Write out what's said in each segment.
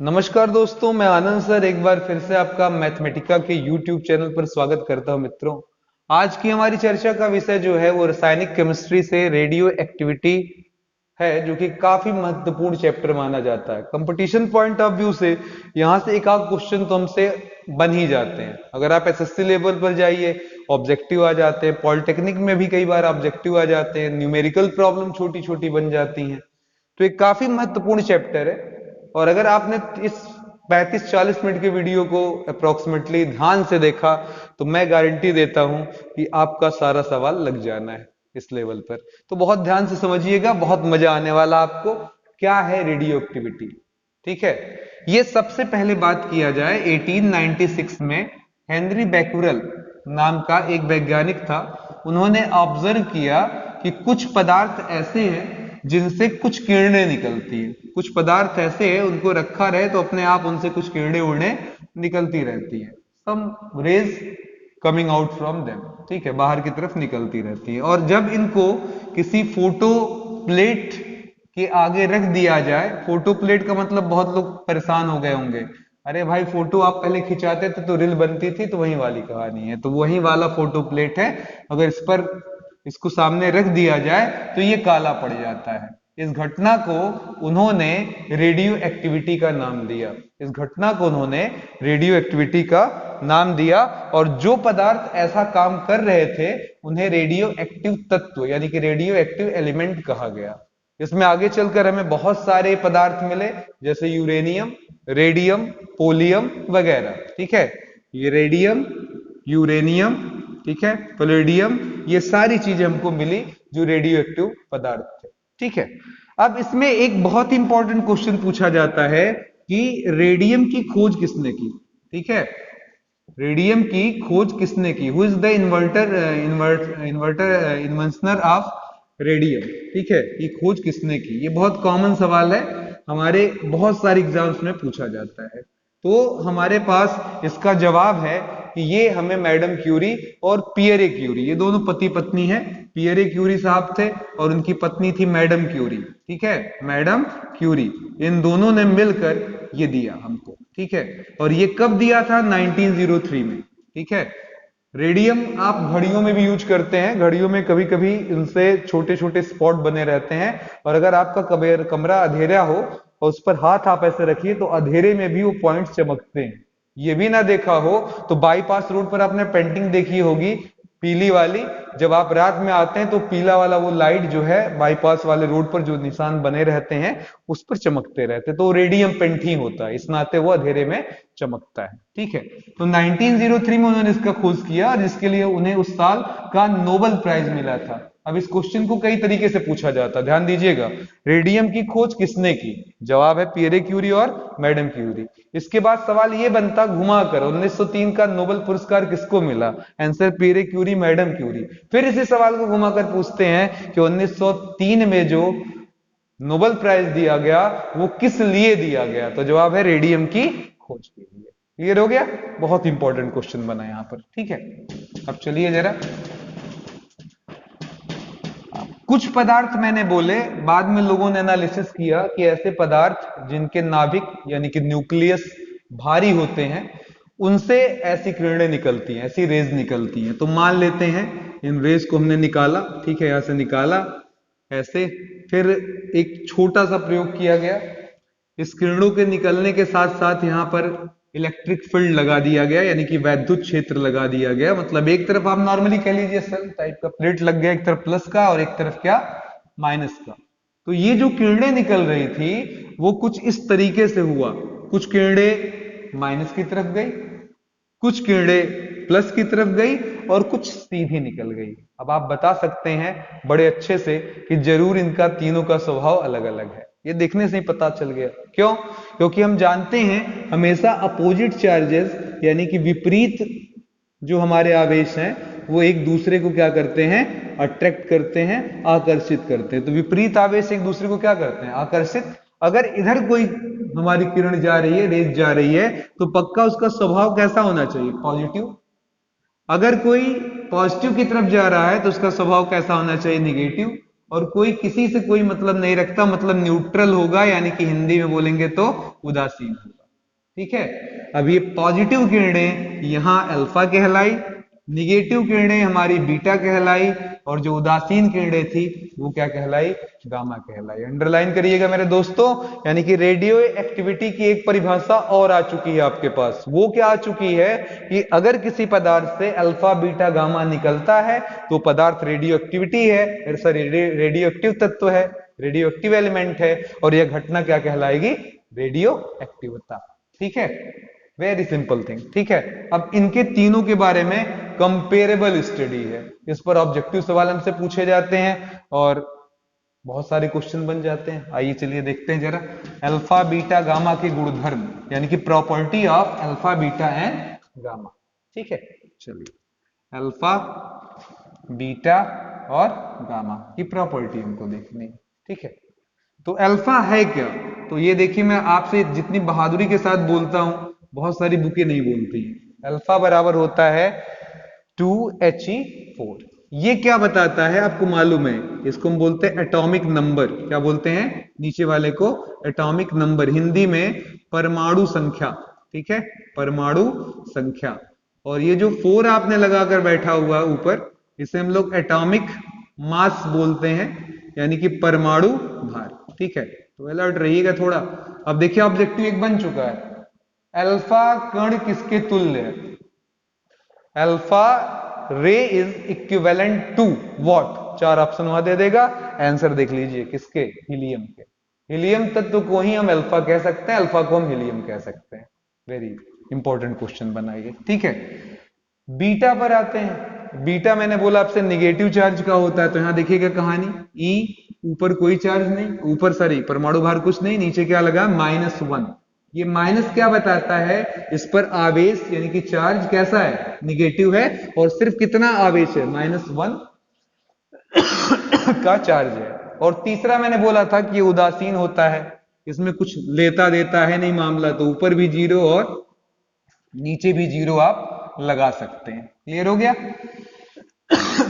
नमस्कार दोस्तों, मैं आनंद सर एक बार फिर से आपका मैथमेटिका के YouTube चैनल पर स्वागत करता हूं। मित्रों, आज की हमारी चर्चा का विषय जो है वो रासायनिक केमिस्ट्री से रेडियो एक्टिविटी है, जो कि काफी महत्वपूर्ण चैप्टर माना जाता है। कंपटीशन पॉइंट ऑफ व्यू से यहाँ से एक आध क्वेश्चन तो हमसे बन ही जाते हैं। अगर आप एसएससी लेवल पर जाइए, ऑब्जेक्टिव आ जाते हैं। पॉलिटेक्निक में भी कई बार ऑब्जेक्टिव आ जाते हैं। न्यूमेरिकल प्रॉब्लम छोटी छोटी बन जाती हैं। तो ये काफी महत्वपूर्ण चैप्टर है। और अगर आपने इस 35-40 मिनट के वीडियो को अप्रोक्सीमेटली ध्यान से देखा तो मैं गारंटी देता हूं कि आपका सारा सवाल लग जाना है इस लेवल पर। तो बहुत ध्यान से समझिएगा, बहुत मजा आने वाला आपको। क्या है रेडियो एक्टिविटी? ठीक है, ये सबसे पहले बात किया जाए 1896 में हेनरी बैक्यूरेल नाम का एक वैज्ञानिक था। उन्होंने ऑब्जर्व किया कि कुछ पदार्थ ऐसे हैं जिनसे कुछ किरणें निकलती हैं। कुछ पदार्थ ऐसे हैं, उनको रखा रहे तो अपने आप उनसे कुछ किरणें उड़ने निकलती रहती है। Some rays coming out from them, ठीक है, बाहर की तरफ निकलती रहती है। और जब इनको किसी फोटो प्लेट के आगे रख दिया जाए, फोटो प्लेट का मतलब बहुत लोग परेशान हो गए होंगे, अरे भाई फोटो आप पहले खिंचाते थे तो रील बनती थी, तो वही वाली कहानी है। तो वही वाला फोटो प्लेट है। अगर इस पर इसको सामने रख दिया जाए तो ये काला पड़ जाता है। इस घटना को उन्होंने रेडियो एक्टिविटी का नाम दिया। इस घटना को उन्होंने रेडियो एक्टिविटी का नाम दिया। और जो पदार्थ ऐसा काम कर रहे थे उन्हें रेडियो एक्टिव तत्व यानी कि रेडियो एक्टिव एलिमेंट कहा गया। इसमें आगे चलकर हमें बहुत सारे पदार्थ मिले, जैसे यूरेनियम, रेडियम, पोलियम वगैरह। ठीक है, ये रेडियम, यूरेनियम, ठीक है, प्लेडियम, ये सारी चीजें हमको मिली जो रेडियो एक्टिव पदार्थ थे। ठीक है, अब इसमें एक बहुत इंपॉर्टेंट क्वेश्चन पूछा जाता है कि रेडियम की खोज किसने की? ठीक है, रेडियम की खोज किसने की? Who is the inventor of radium? ठीक है, ये खोज किसने की? ये बहुत कॉमन सवाल है, हमारे बहुत सारे एग्जाम्स में पूछा जाता है। तो हमारे पास इसका जवाब है कि ये हमें मैडम क्यूरी और पियरे क्यूरी, ये दोनों पति पत्नी हैं। पियरे क्यूरी साहब थे और उनकी पत्नी थी मैडम क्यूरी। ठीक है, मैडम क्यूरी, इन दोनों ने मिलकर ये दिया हमको। ठीक है, और ये कब दिया था? 1903 में। ठीक है, रेडियम आप घड़ियों में भी यूज करते हैं। घड़ियों में कभी कभी इनसे छोटे छोटे स्पॉट बने रहते हैं। और अगर आपका कमरा अंधेरा हो और उस पर हाथ आप ऐसे रखिए तो अंधेरे में भी वो पॉइंट्स चमकते हैं। ये भी ना देखा हो तो बाईपास रोड पर आपने पेंटिंग देखी होगी पीली वाली, जब आप रात में आते हैं तो पीला वाला वो लाइट जो है बाईपास वाले रोड पर जो निशान बने रहते हैं उस पर चमकते रहते हैं, तो रेडियम पेंट होता है, इस नाते वो अंधेरे में चमकता है। ठीक है, तो 1903 में उन्होंने इसका खोज किया और जिसके लिए उन्हें उस साल का नोबेल प्राइज मिला था। अब इस क्वेश्चन को कई तरीके से पूछा जाता है, ध्यान दीजिएगा। रेडियम की खोज किसने की? जवाब है पियरे क्यूरी और मैडम क्यूरी। इसके बाद सवाल ये बनता घुमाकर 1903 का नोबेल पुरस्कार किसको मिला? Answer Pierre Curie, madam Curie. फिर इसी सवाल को घुमाकर पूछते हैं कि 1903 में जो नोबेल प्राइज दिया गया वो किस लिए दिया गया? तो जवाब है रेडियम की खोज के लिए। क्लियर हो गया? बहुत इंपॉर्टेंट क्वेश्चन बना यहां पर। ठीक है, अब चलिए जरा, कुछ पदार्थ मैंने बोले, बाद में लोगों ने एनालिसिस किया कि ऐसे पदार्थ जिनके नाभिक यानी कि न्यूक्लियस भारी होते हैं उनसे ऐसी किरणें निकलती हैं, ऐसी रेज निकलती हैं। तो मान लेते हैं इन रेज को हमने निकाला। ठीक है, यहां से निकाला ऐसे, फिर एक छोटा सा प्रयोग किया गया। इस किरणों के निकलने के साथ साथ यहां पर इलेक्ट्रिक फील्ड लगा दिया गया, यानी कि वैद्युत क्षेत्र लगा दिया गया। मतलब एक तरफ आप नॉर्मली कह लीजिए सेल टाइप का प्लेट लग गया, एक तरफ प्लस का और एक तरफ क्या, माइनस का। तो ये जो किरणें निकल रही थी वो कुछ इस तरीके से हुआ, कुछ किरणें माइनस की तरफ गई, कुछ किरणें प्लस की तरफ गई और कुछ सीधी निकल गई। अब आप बता सकते हैं बड़े अच्छे से कि जरूर इनका तीनों का स्वभाव अलग अलग है। ये देखने से ही पता चल गया। क्यों? क्योंकि हम जानते हैं हमेशा अपोजिट चार्जेस यानी कि विपरीत जो हमारे आवेश हैं वो एक दूसरे को क्या करते हैं? अट्रैक्ट करते हैं, आकर्षित करते हैं। तो विपरीत आवेश एक दूसरे को क्या करते हैं? आकर्षित। अगर इधर कोई हमारी किरण जा रही है, रेज जा रही है, तो पक्का उसका स्वभाव कैसा होना चाहिए? पॉजिटिव। अगर कोई पॉजिटिव की तरफ जा रहा है तो उसका स्वभाव कैसा होना चाहिए? निगेटिव। और कोई किसी से कोई मतलब नहीं रखता, मतलब न्यूट्रल होगा, यानी कि हिंदी में बोलेंगे तो उदासीन होगा। ठीक है। अब ये पॉजिटिव किरणें यहां अल्फा कहलाई, निगेटिव किरणें हमारी बीटा कहलाई, और जो उदासीन किरणें थी वो क्या कहलाई, गामा कहलाई। अंडरलाइन करिएगा मेरे दोस्तों, यानी कि रेडियो एक्टिविटी की एक परिभाषा और आ चुकी है आपके पास। वो क्या आ चुकी है कि अगर किसी पदार्थ से अल्फा बीटा गामा निकलता है तो पदार्थ रेडियो एक्टिविटी है, सॉरी रेडियो एक्टिव तत्व है, रेडियो एक्टिव एलिमेंट है, और यह घटना क्या कहलाएगी, रेडियो एक्टिवता। ठीक है, वेरी सिंपल थिंग। ठीक है, अब इनके तीनों के बारे में कंपेरेबल स्टडी है, इस पर ऑब्जेक्टिव सवाल हमसे पूछे जाते हैं और बहुत सारे क्वेश्चन बन जाते हैं। आइए चलिए देखते हैं जरा, अल्फा बीटा गामा के गुणधर्म, यानी कि property of alpha beta and gamma. ठीक है, चलिए अल्फा बीटा और गामा की प्रॉपर्टी हमको देखनी है। ठीक है, तो अल्फा है क्या, तो ये देखिए मैं आपसे जितनी बहादुरी के साथ बोलता हूं, बहुत सारी बुकें नहीं बोलती हैं। अल्फा बराबर होता है 2He4। ये क्या बताता है आपको मालूम है, इसको हम बोलते हैं एटॉमिक नंबर। क्या बोलते हैं, नीचे वाले को एटॉमिक नंबर, हिंदी में परमाणु संख्या। ठीक है, परमाणु संख्या। और ये जो 4 आपने लगाकर बैठा हुआ ऊपर, इसे हम लोग एटॉमिक मास बोलते हैं, यानी कि परमाणु भार। ठीक है, तो अलर्ट रहिएगा थोड़ा। अब देखिए ऑब्जेक्टिव एक बन चुका है, अल्फा कण किसके तुल्य है, alpha ray is equivalent to what, 4 option वहां दे देगा, आंसर देख लीजिए किसके, हीलियम के। हीलियम तत्व को ही हम अल्फा कह सकते हैं, अल्फा को हम हीलियम कह सकते हैं। वेरी इंपॉर्टेंट क्वेश्चन बनाइए। ठीक है, बीटा पर आते हैं। बीटा मैंने बोला आपसे निगेटिव चार्ज का होता है, तो यहां देखिएगा कहानी, ई ऊपर कोई चार्ज नहीं, ऊपर सॉरी परमाणु भार कुछ नहीं, नीचे क्या लगा, -1। ये माइनस क्या बताता है, इस पर आवेश यानी कि चार्ज कैसा है, निगेटिव है, और सिर्फ कितना आवेश है, -1 का चार्ज है। और तीसरा मैंने बोला था कि ये उदासीन होता है, इसमें कुछ लेता देता है नहीं मामला, तो ऊपर भी 0 और नीचे भी 0 आप लगा सकते हैं। क्लियर हो गया।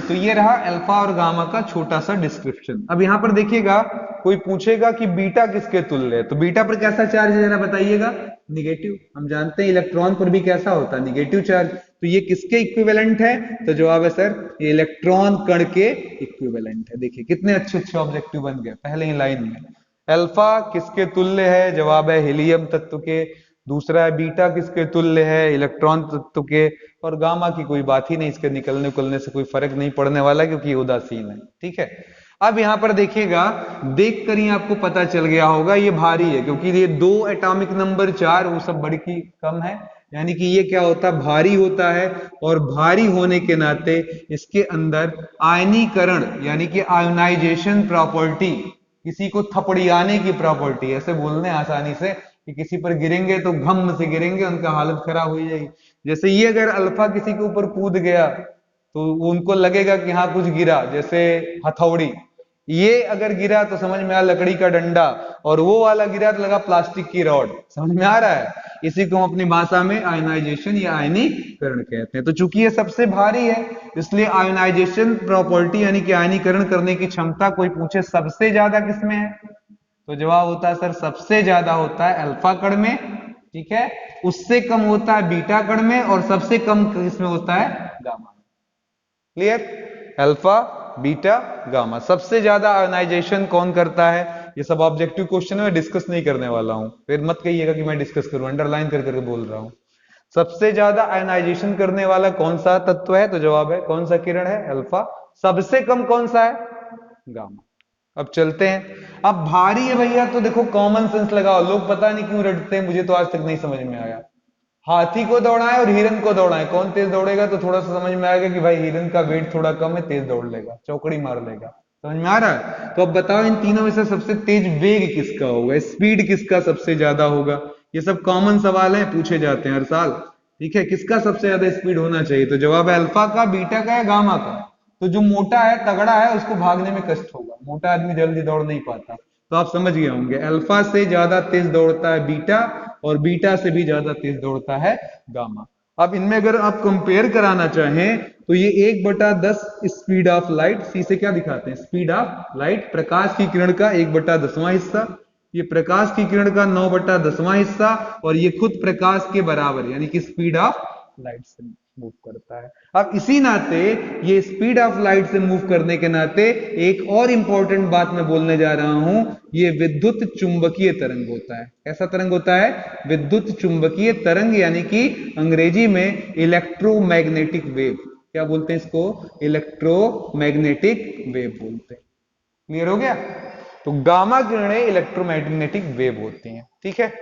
तो ये रहा अल्फा और गामा का छोटा सा डिस्क्रिप्शन। अब यहां पर देखिएगा, कोई पूछेगा कि बीटा किसके तुल्य है, तो बीटा पर कैसा चार्ज है जरा बताइएगा, निगेटिव। हम जानते हैं इलेक्ट्रॉन पर भी कैसा होता है, निगेटिव चार्ज। तो ये किसके इक्विवेलेंट है, तो जवाब है सर ये इलेक्ट्रॉन कण के इक्विवेलेंट है। देखिए कितने अच्छे अच्छे ऑब्जेक्टिव बन गए पहले ही लाइन में। अल्फा किसके तुल्य है, जवाब है हीलियम तत्व के। दूसरा है बीटा किसके तुल्य है, इलेक्ट्रॉन तत्व के। और गामा की कोई बात ही नहीं, इसके निकलने उकलने से कोई फर्क नहीं पड़ने वाला, क्योंकि ये उदासीन है। ठीक है, अब यहां पर देखिएगा, देखकर ही आपको पता चल गया होगा ये भारी है, क्योंकि ये 2 एटॉमिक नंबर 4 वो सब बड़ी की कम है, यानी कि ये क्या होता है, भारी होता है। और भारी होने के नाते इसके अंदर आयनीकरण यानी कि आयोनाइजेशन प्रॉपर्टी, किसी को थपड़ियाने की प्रॉपर्टी, ऐसे बोलने आसानी से कि किसी पर गिरेंगे तो घम से गिरेंगे, उनका हालत खराब हो जाएगी। जैसे ये अगर अल्फा किसी के ऊपर कूद गया तो उनको लगेगा कि हाँ कुछ गिरा, जैसे हथौड़ी। ये अगर गिरा तो समझ में आया लकड़ी का डंडा, और वो वाला गिरा तो लगा प्लास्टिक की रॉड। समझ में आ रहा है, इसी को हम अपनी भाषा में आयनाइजेशन या आयनीकरण कहते हैं। तो चूंकि ये सबसे भारी है, इसलिए आयनाइजेशन प्रॉपर्टी यानी कि आयनीकरण करने की क्षमता कोई पूछे सबसे ज्यादा किसमें है, तो जवाब होता है सर सबसे ज्यादा होता है अल्फा कण में। ठीक है, उससे कम होता है बीटा कण में, और सबसे कम किसमें होता है, गामा में। Clear, alpha beta gamma. सबसे ज्यादा आयोनाइजेशन कौन करता है, ये सब ऑब्जेक्टिव क्वेश्चन है, मैं डिस्कस नहीं करने वाला हूं, फिर मत कहिएगा कि मैं डिस्कस करूं, अंडरलाइन कर करके बोल रहा हूं। सबसे ज्यादा आयोनाइजेशन करने वाला कौन सा तत्व है, तो जवाब है कौन सा किरण है, अल्फा। सबसे कम कौन सा है, गामा। अब चलते हैं, अब भारी है भैया, तो देखो कॉमन सेंस लगाओ। लोग पता नहीं क्यों रटते हैं, मुझे तो आज तक नहीं समझ में आया। हाथी को दौड़ाएं और हिरन को दौड़ाएं, कौन तेज दौड़ेगा, तो थोड़ा सा समझ में आएगा कि भाई हिरन का वेट थोड़ा कम है, तेज दौड़ लेगा, चौकड़ी मार लेगा। समझ में आ रहा है। तो अब बताओ इन तीनों में से सबसे तेज वेग किसका होगा, स्पीड किसका सबसे ज्यादा होगा। ये सब कॉमन सवाल है, पूछे जाते हैं हर साल। ठीक है, किसका सबसे ज्यादा स्पीड होना चाहिए, तो जवाब है अल्फा का, बीटा का या गामा का। तो जो मोटा है तगड़ा है उसको भागने में कष्ट होगा, मोटा आदमी जल्दी दौड़ नहीं पाता। तो आप समझ गए होंगे, अल्फा से ज्यादा तेज दौड़ता है बीटा, और बीटा से भी ज्यादा तेज दौड़ता है गामा। अब इनमें अगर आप कंपेयर कराना चाहें तो ये 1/10 स्पीड ऑफ लाइट, सी से क्या दिखाते हैं, स्पीड ऑफ लाइट, प्रकाश की किरण का 1/10वां हिस्सा, ये प्रकाश की किरण का 9/10वां हिस्सा, और ये खुद प्रकाश के बराबर यानी कि स्पीड ऑफ लाइट से मूव करता है। अब इसी नाते ये स्पीड ऑफ लाइट से मूव करने के नाते एक और इंपॉर्टेंट बात मैं बोलने जा रहा हूं, ये विद्युत चुंबकीय तरंग होता है। कैसा तरंग होता है, विद्युत चुंबकीय तरंग, यानी कि अंग्रेजी में इलेक्ट्रोमैग्नेटिक वेव। क्या बोलते हैं इसको, इलेक्ट्रोमैग्नेटिक वेव बोलते हैं। क्लियर हो गया। तो गामा किरणें इलेक्ट्रोमैग्नेटिक वेव होती हैं। ठीक है,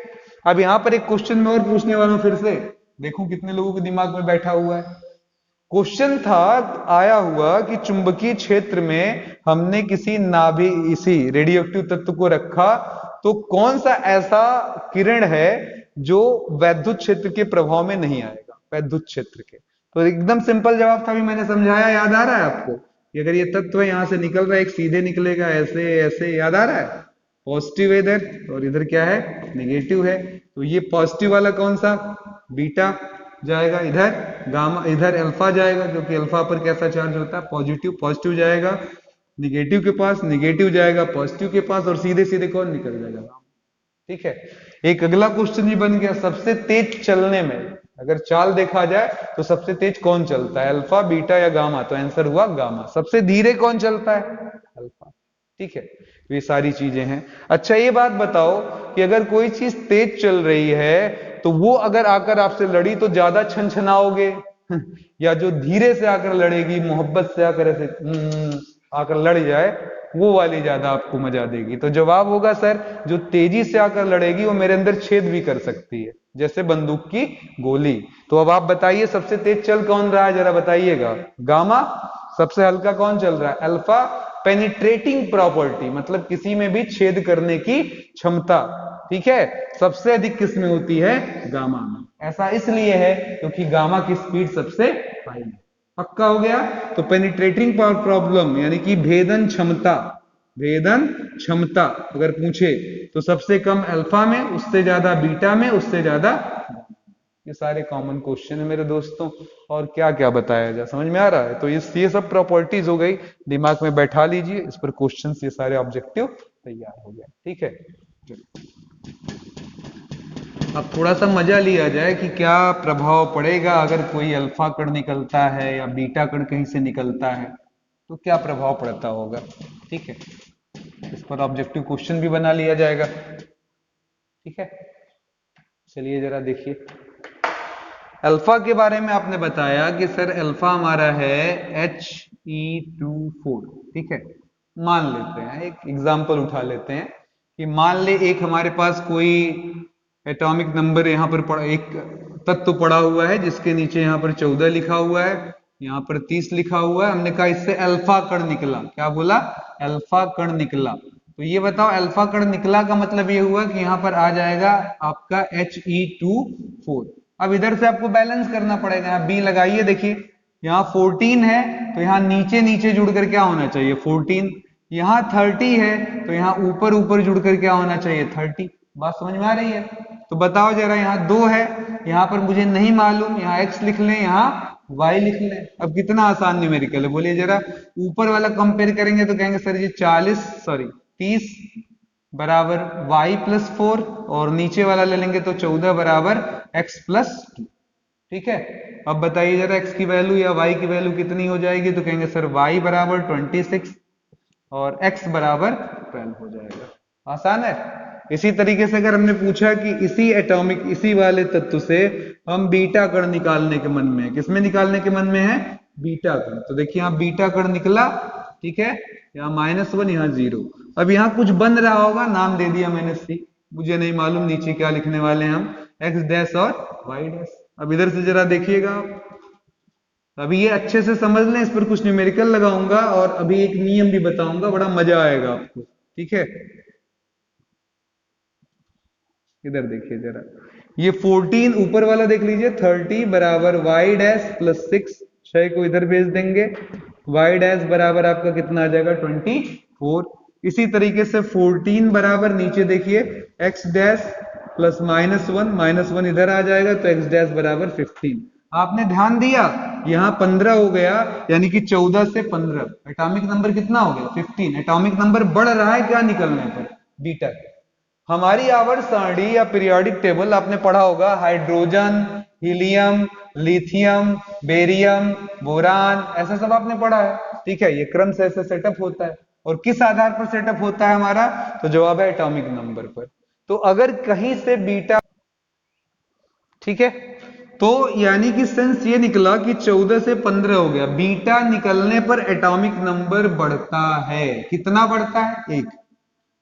अब यहां पर एक क्वेश्चन मैं और पूछने वाला हूं, फिर से देखूं कितने लोगों के दिमाग में बैठा हुआ है। क्वेश्चन था आया हुआ कि चुंबकीय क्षेत्र में हमने किसी नाभि इसी रेडियोएक्टिव तत्व को रखा, तो कौन सा ऐसा किरण है जो वैद्युत क्षेत्र के प्रभाव में नहीं आएगा, वैद्युत क्षेत्र के। तो एकदम सिंपल जवाब था, अभी मैंने समझाया, याद आ रहा है आपको कि अगर ये तत्व यहां से निकल रहा है, एक सीधे निकलेगा ऐसे ऐसे, याद आ रहा है, पॉजिटिव है इधर और इधर क्या है, नेगेटिव है। तो ये पॉजिटिव वाला कौन सा, बीटा जाएगा, इधर गामा, इधर अल्फा जाएगा, क्योंकि अल्फा पर कैसा चार्ज होता है, पॉजिटिव, पॉजिटिव जाएगा निगेटिव के पास, निगेटिव जाएगा पॉजिटिव के पास, और सीधे सीधे कौन निकल जाएगा। ठीक है, एक अगला क्वेश्चन भी बन गया, सबसे तेज चलने में अगर चाल देखा जाए तो सबसे तेज कौन चलता है, अल्फा, बीटा या गामा। तो आंसर हुआ गामा। सबसे धीरे कौन चलता है, अल्फा। ठीक है, ये सारी चीजें हैं। अच्छा ये बात बताओ कि अगर कोई चीज तेज चल रही है तो वो अगर आकर आपसे लड़ी तो ज्यादा छनछनाओगे या जो धीरे से आकर लड़ेगी, मोहब्बत से आकर ऐसे आकर लड़ जाए, वो वाली ज्यादा आपको मजा देगी। तो जवाब होगा सर, जो तेजी से आकर लड़ेगी वो मेरे अंदर छेद भी कर सकती है, जैसे बंदूक की गोली। तो अब आप बताइए सबसे तेज चल कौन रहा है, जरा बताइएगा। गामा। सबसे हल्का कौन चल रहा है, अल्फा। पेनिट्रेटिंग प्रॉपर्टी मतलब किसी में भी छेद करने की क्षमता, ठीक है, सबसे अधिक किस में होती है, गामा में। ऐसा इसलिए है क्योंकि गामा की स्पीड सबसे हाई है। पक्का हो गया। तो पेनिट्रेटिंग प्रॉब्लम यानी कि भेदन क्षमता, भेदन क्षमता अगर पूछे तो सबसे कम अल्फा में, उससे ज्यादा बीटा में, उससे ज्यादा। ये सारे कॉमन क्वेश्चन है मेरे दोस्तों, और क्या क्या बताया जाए, समझ में आ रहा है। तो ये सब प्रॉपर्टीज हो गई, दिमाग में बैठा लीजिए, इस पर क्वेश्चन, ये सारे ऑब्जेक्टिव तैयार हो गए। ठीक है, अब थोड़ा सा मजा लिया जाए कि क्या प्रभाव पड़ेगा अगर कोई अल्फा कण निकलता है या बीटा कण कहीं से निकलता है, तो क्या प्रभाव पड़ता होगा। ठीक है, इस पर ऑब्जेक्टिव क्वेश्चन भी बना लिया जाएगा। ठीक है, चलिए जरा देखिए, अल्फा के बारे में आपने बताया कि सर अल्फा हमारा है He24। ठीक है, मान लेते हैं, एक एग्जांपल उठा लेते हैं कि मान ले एक हमारे पास कोई एटॉमिक नंबर यहाँ पर एक तत्व पड़ा हुआ है जिसके नीचे यहाँ पर 14 लिखा हुआ है, यहाँ पर 30 लिखा हुआ है। हमने कहा इससे अल्फा कण निकला, क्या बोला, अल्फा कण निकला। तो ये बताओ अल्फा कण निकला का मतलब ये हुआ कि यहाँ पर आ जाएगा आपका He24। अब इधर से आपको बैलेंस करना पड़ेगा, यहाँ बी लगाइए, देखिए यहाँ 14 है तो यहाँ नीचे नीचे जुड़कर क्या होना चाहिए, 14। यहाँ 30 है तो यहाँ ऊपर ऊपर जुड़कर क्या होना चाहिए, 30। बात समझ में आ रही है। तो बताओ जरा, यहाँ 2 है, यहाँ पर मुझे नहीं मालूम, यहाँ x लिख लें, यहाँ y लिख लें। अब कितना आसान न्यूमेरिकल है, बोलिए जरा। ऊपर वाला कंपेयर करेंगे तो कहेंगे सर ये 30 बराबर y+4, और नीचे वाला ले लेंगे तो 14 बराबर x+2। ठीक है, अब बताइए जरा x की वैल्यू या y की वैल्यू कितनी हो जाएगी, तो कहेंगे सर y बराबर 26 और x बराबर 12 हो जाएगा। आसान है। इसी तरीके से अगर हमने पूछा कि इसी एटॉमिक, इसी वाले तत्व से हम बीटा कण निकालने के मन में है, किसमें निकालने के मन में है, बीटा कण। तो देखिए यहाँ बीटा कण निकला, ठीक है, यहाँ -1, यहाँ 0। अब यहाँ कुछ बन रहा होगा, नाम दे दिया मैंने C, मुझे नहीं मालूम नीचे क्या लिखने वाले हैं हम, x डैश और y डैश। अब इधर से जरा देखिएगा आप, अभी ये अच्छे से समझ लें, इस पर कुछ न्यूमेरिकल लगाऊंगा और अभी एक नियम भी बताऊंगा, बड़ा मजा आएगा आपको। ठीक है, इधर देखिए जरा, ये 14 ऊपर वाला देख लीजिए, 30 बराबर y डैश +6, 6 को इधर भेज देंगे, y डैश बराबर आपका कितना आ जाएगा, 24। इसी तरीके से 14 बराबर नीचे देखिए x डैश प्लस -1 इधर आ जाएगा, तो x डैश बराबर 15। आपने ध्यान दिया, यहाँ 15 हो गया, यानी कि 14 से 15 एटॉमिक नंबर कितना हो गया 15। एटॉमिक नंबर बढ़ रहा है क्या निकलने पर, बीटा के। हमारी आवर्त सारणी या पीरियोडिक टेबल आपने पढ़ा होगा, hydrogen, helium, lithium, barium, boron, ऐसा सब आपने पढ़ा है। ठीक है, ये क्रम से ऐसे सेटअप होता है। और किस आधार पर सेटअप होता है हमारा, तो जवाब है एटॉमिक नंबर पर। तो अगर कहीं से बीटा, ठीक है, तो यानी कि सेंस ये निकला कि 14 से 15 हो गया, बीटा निकलने पर एटॉमिक नंबर बढ़ता है। कितना बढ़ता है, 1।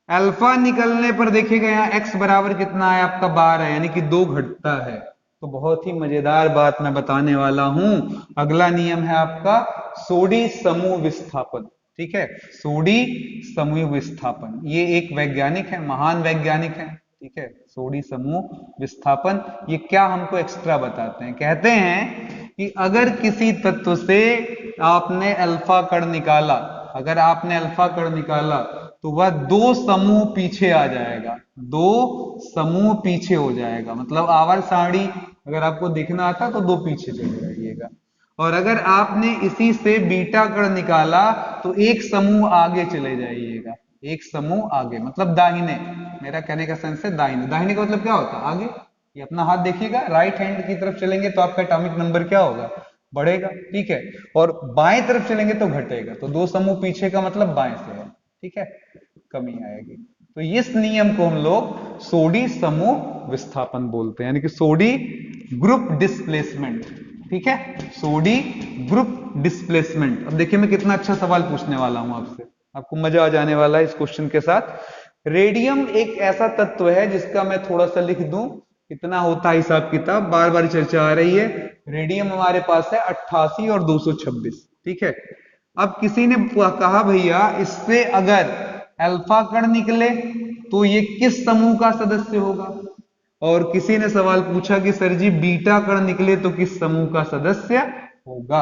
अल्फा निकलने पर देखिएगा यहाँ x बराबर कितना है आपका 12, यानी कि 2 घटता है। तो बहुत ही मजेदार बात मैं बताने वाला हूं। अगला नियम है आपका सोडी समूह विस्थापन। ठीक है, सोडी समूह विस्थापन, ये एक वैज्ञानिक है, महान वैज्ञानिक है। ठीक है, सोडी समूह विस्थापन, ये क्या हमको एक्स्ट्रा बताते हैं, कहते हैं कि अगर किसी तत्व से आपने अल्फा कण निकाला, अगर आपने अल्फा कण निकाला तो वह 2 समूह पीछे आ जाएगा, 2 समूह पीछे हो जाएगा। मतलब आवर्त सारणी अगर आपको देखना आता तो 2 पीछे चले जाइएगा। और अगर आपने इसी से बीटा कण निकाला तो 1 समूह आगे चले जाइएगा, 1 समूह आगे, मतलब दाहिने। मेरा कहने का सेंस है दाहिने। दाहिने का मतलब क्या होता है, आगे। ये अपना हाथ देखिएगा, राइट हैंड की तरफ चलेंगे तो आपका एटॉमिक नंबर क्या होगा, बढ़ेगा। ठीक है, और बाएं तरफ चलेंगे तो घटेगा। तो 2 समूह पीछे का मतलब बाएं से है। ठीक है, कमी आएगी। तो इस नियम को हम लोग सोडी समूह विस्थापन बोलते हैं, यानी कि सोडी ग्रुप डिस्प्लेसमेंट। ठीक है, सोडी ग्रुप डिस्प्लेसमेंट। अब देखिए मैं कितना अच्छा सवाल पूछने वाला हूं आपसे, आपको मजा आ जाने वाला है इस क्वेश्चन के साथ। रेडियम एक ऐसा तत्व है जिसका मैं थोड़ा सा लिख दूं, कितना होता है हिसाब किताब, बार बार चर्चा आ रही है। रेडियम हमारे पास है 88 और 226। ठीक है, अब किसी ने कहा भैया इससे अगर अल्फा कण निकले तो ये किस समूह का सदस्य होगा, और किसी ने सवाल पूछा कि सर जी बीटा कण निकले तो किस समूह का सदस्य होगा।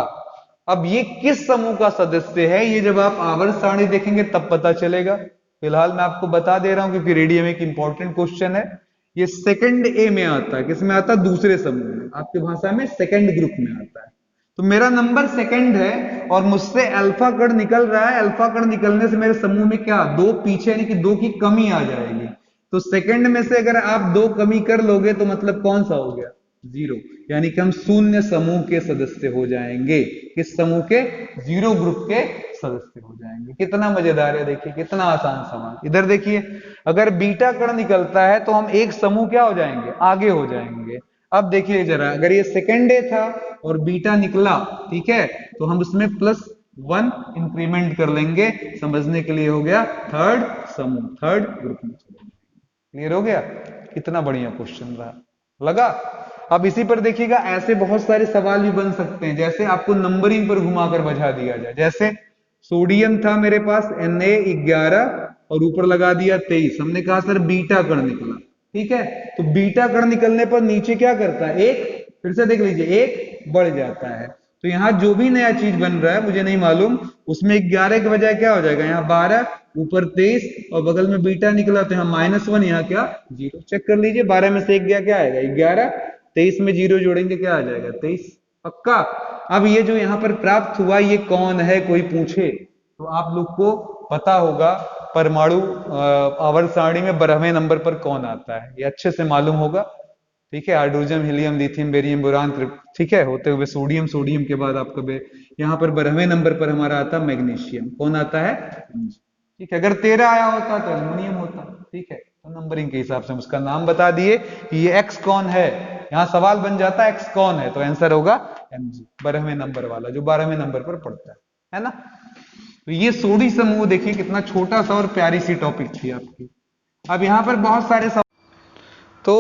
अब ये किस समूह का सदस्य है, ये जब आप आवर्त सारणी देखेंगे तब पता चलेगा। फिलहाल मैं आपको बता दे रहा हूं क्योंकि रेडियम एक इंपॉर्टेंट क्वेश्चन है। ये सेकंड ए में आता है, किसमें आता है, दूसरे समूह में, आपकी भाषा में सेकंड ग्रुप में आता है। तो मेरा नंबर सेकंड है और मुझसे अल्फा कण निकल रहा है। अल्फा कण निकलने से मेरे समूह में क्या, 2 पीछे, यानी कि 2 की कमी आ जाएगी। तो सेकंड में से अगर आप 2 कमी कर लोगे तो मतलब कौन सा हो गया, 0, यानी कि हम शून्य समूह के सदस्य हो जाएंगे। किस समूह के, 0 ग्रुप के सदस्य हो जाएंगे। कितना मजेदार है, देखिए कितना आसान सवाल। इधर देखिए, अगर बीटा कण निकलता है तो हम एक समूह क्या हो जाएंगे, आगे हो जाएंगे। अब देखिए जरा, अगर ये सेकंड डे था और बीटा निकला, ठीक है, तो हम उसमें +1 इंक्रीमेंट कर लेंगे, समझने के लिए हो गया थर्ड समूह, थर्ड ग्रुप में चलेंगे। क्लियर हो गया, कितना बढ़िया क्वेश्चन रहा, लगा। अब इसी पर देखिएगा ऐसे बहुत सारे सवाल भी बन सकते हैं, जैसे आपको नंबरिंग पर घुमाकर बजा दिया जाए। जैसे सोडियम था मेरे पास Na11 और ऊपर लगा दिया 23, हमने कहा सर बीटा कण निकला। ठीक है, तो बीटा कण निकलने पर नीचे क्या करता है, 1, फिर से देख लीजिए 1 बढ़ जाता है। तो यहाँ जो भी नया चीज बन रहा है मुझे नहीं मालूम, उसमें 11 के बजाय क्या हो जाएगा, यहाँ 12, ऊपर 23 और बगल में बीटा निकला तो यहाँ -1, यहाँ क्या 0। चेक कर लीजिए, 12 में से 1 गया, क्या आएगा 11, 23 में 0 जोड़ेंगे क्या आ जाएगा 23, पक्का। अब ये जो यहाँ पर प्राप्त हुआ ये कौन है, कोई पूछे तो आप लोग को पता होगा परमाणु आवर्त सारणी में 12वें नंबर पर कौन आता है, ये अच्छे से मालूम होगा। ठीक है, hydrogen, helium, lithium, barium, boron, ठीक है, होते हुए सोडियम, सोडियम के बाद आपका यहाँ पर 12वें नंबर पर हमारा आता है मैग्नीशियम। कौन आता है, ठीक है। अगर 13 आया होता तो एल्युमिनियम होता। ठीक है, तो नंबरिंग के हिसाब से हम उसका नाम बता दिए कि ये एक्स कौन है। यहाँ सवाल बन जाता है एक्स कौन है, तो आंसर होगा Mg, 12वें नंबर वाला जो 12वें नंबर पर पड़ता है ना। तो ये सोडी समूह देखिए कितना छोटा सा और प्यारी सी टॉपिक थी आपकी। अब यहाँ पर बहुत सारे तो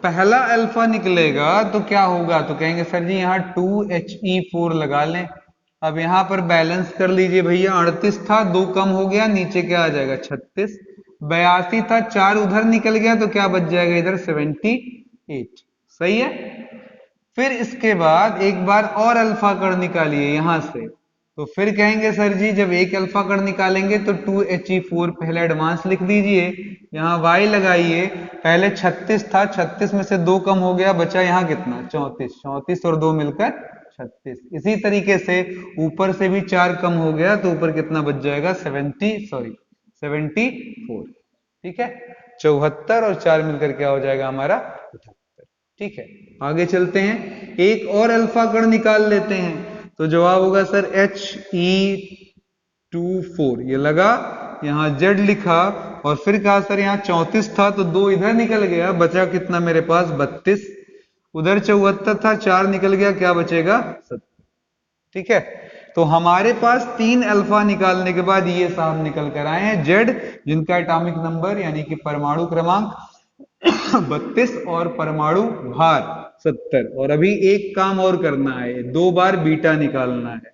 पहला अल्फा निकलेगा तो क्या होगा, तो कहेंगे सर जी यहाँ 2He4 लगा लें। अब यहाँ पर बैलेंस कर लीजिए भैया, 38 था, 2 कम हो गया, नीचे क्या आ जाएगा 36, 82 था, 4 उधर निकल गया तो क्या बच जाएगा इधर 78। सही है। फिर इसके बाद एक बार और अल्फा कण निकालिए यहां से, तो फिर कहेंगे सर जी जब एक अल्फा कण निकालेंगे तो 2He4 पहले एडवांस लिख दीजिए, यहाँ y लगाइए, पहले 36 था, 36 में से 2 कम हो गया, बचा यहाँ कितना 34, 34 और 2 मिलकर 36। इसी तरीके से ऊपर से भी 4 कम हो गया तो ऊपर कितना बच जाएगा 74। ठीक है, 74 और 4 मिलकर क्या हो जाएगा हमारा 78। ठीक है, आगे चलते हैं, एक और अल्फा कण निकाल लेते हैं, तो जवाब होगा सर He24, ये लगा, यहाँ Z लिखा और फिर कहा सर यहाँ 34 था तो 2 इधर निकल गया, बचा कितना मेरे पास 32, उधर 74 था, 4 निकल गया, क्या बचेगा 70। ठीक है, तो हमारे पास 3 अल्फा निकालने के बाद ये साहब निकल कर आए हैं Z, जिनका एटॉमिक नंबर यानी कि परमाणु क्रमांक 32 और परमाणु भार 70। और अभी एक काम और करना है, 2 बार बीटा निकालना है,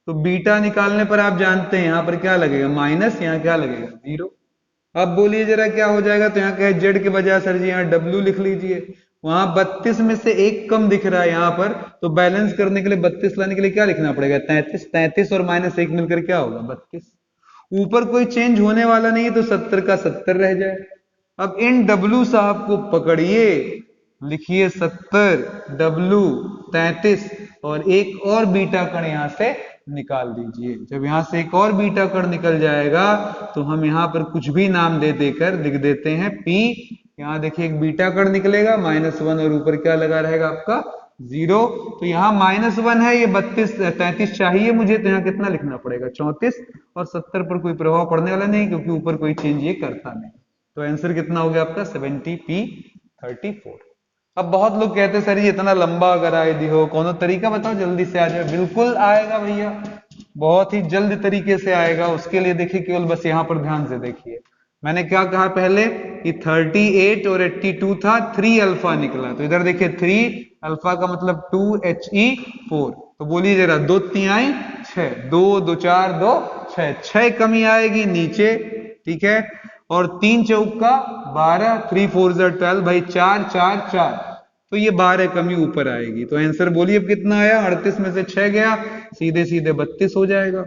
तो बीटा निकालने पर आप जानते हैं यहां पर क्या लगेगा माइनस, यहाँ क्या लगेगा 0। अब बोलिए जरा क्या हो जाएगा, तो यहाँ कहे जेड के बजाय सर जी यहाँ W लिख लीजिए, वहां 32 में से एक कम दिख रहा है यहाँ पर, तो बैलेंस करने के लिए 32 लाने के लिए क्या लिखना पड़ेगा 33, 33 और -1 मिलकर क्या होगा 32। ऊपर कोई चेंज होने वाला नहीं है तो 70 का 70 रह जाए। अब इन W साहब को पकड़िए, लिखिए 70, W 33 और एक और बीटा कण यहां से निकाल दीजिए। जब यहां से एक और बीटा कण निकल जाएगा तो हम यहां पर कुछ भी नाम दे देकर लिख देते हैं P। यहां देखिए एक बीटा कण निकलेगा -1 और ऊपर क्या लगा रहेगा आपका 0। तो यहाँ -1 है, ये 33 चाहिए मुझे, तो यहाँ कितना लिखना पड़ेगा 34, और 70 पर कोई प्रभाव पड़ने वाला नहीं क्योंकि ऊपर कोई चेंज ये करता नहीं। तो आंसर कितना हो गया आपका 70P34। अब बहुत लोग कहते हैं सर ये इतना लंबा अगर आए दी हो, कौन तरीका बताओ जल्दी से आ जाए। बिल्कुल आएगा भैया, बहुत ही जल्द तरीके से आएगा। उसके लिए देखिए केवल बस यहाँ पर ध्यान से देखिए, मैंने क्या कहा पहले कि 38 और 82 था, 3 अल्फा निकला, तो इधर देखिए 3 अल्फा का मतलब 2He4। तो बोलिए जरा 2 तिहाई 6, 2 2 4 2 6, 6 कमी आएगी नीचे। ठीक है, और 3 चौका 12, 3 4 12 भाई 4 4 4, तो ये 12 कमी ऊपर आएगी। तो आंसर बोलिए अब कितना आया, 38 में से 6 गया, सीधे सीधे 32 हो जाएगा।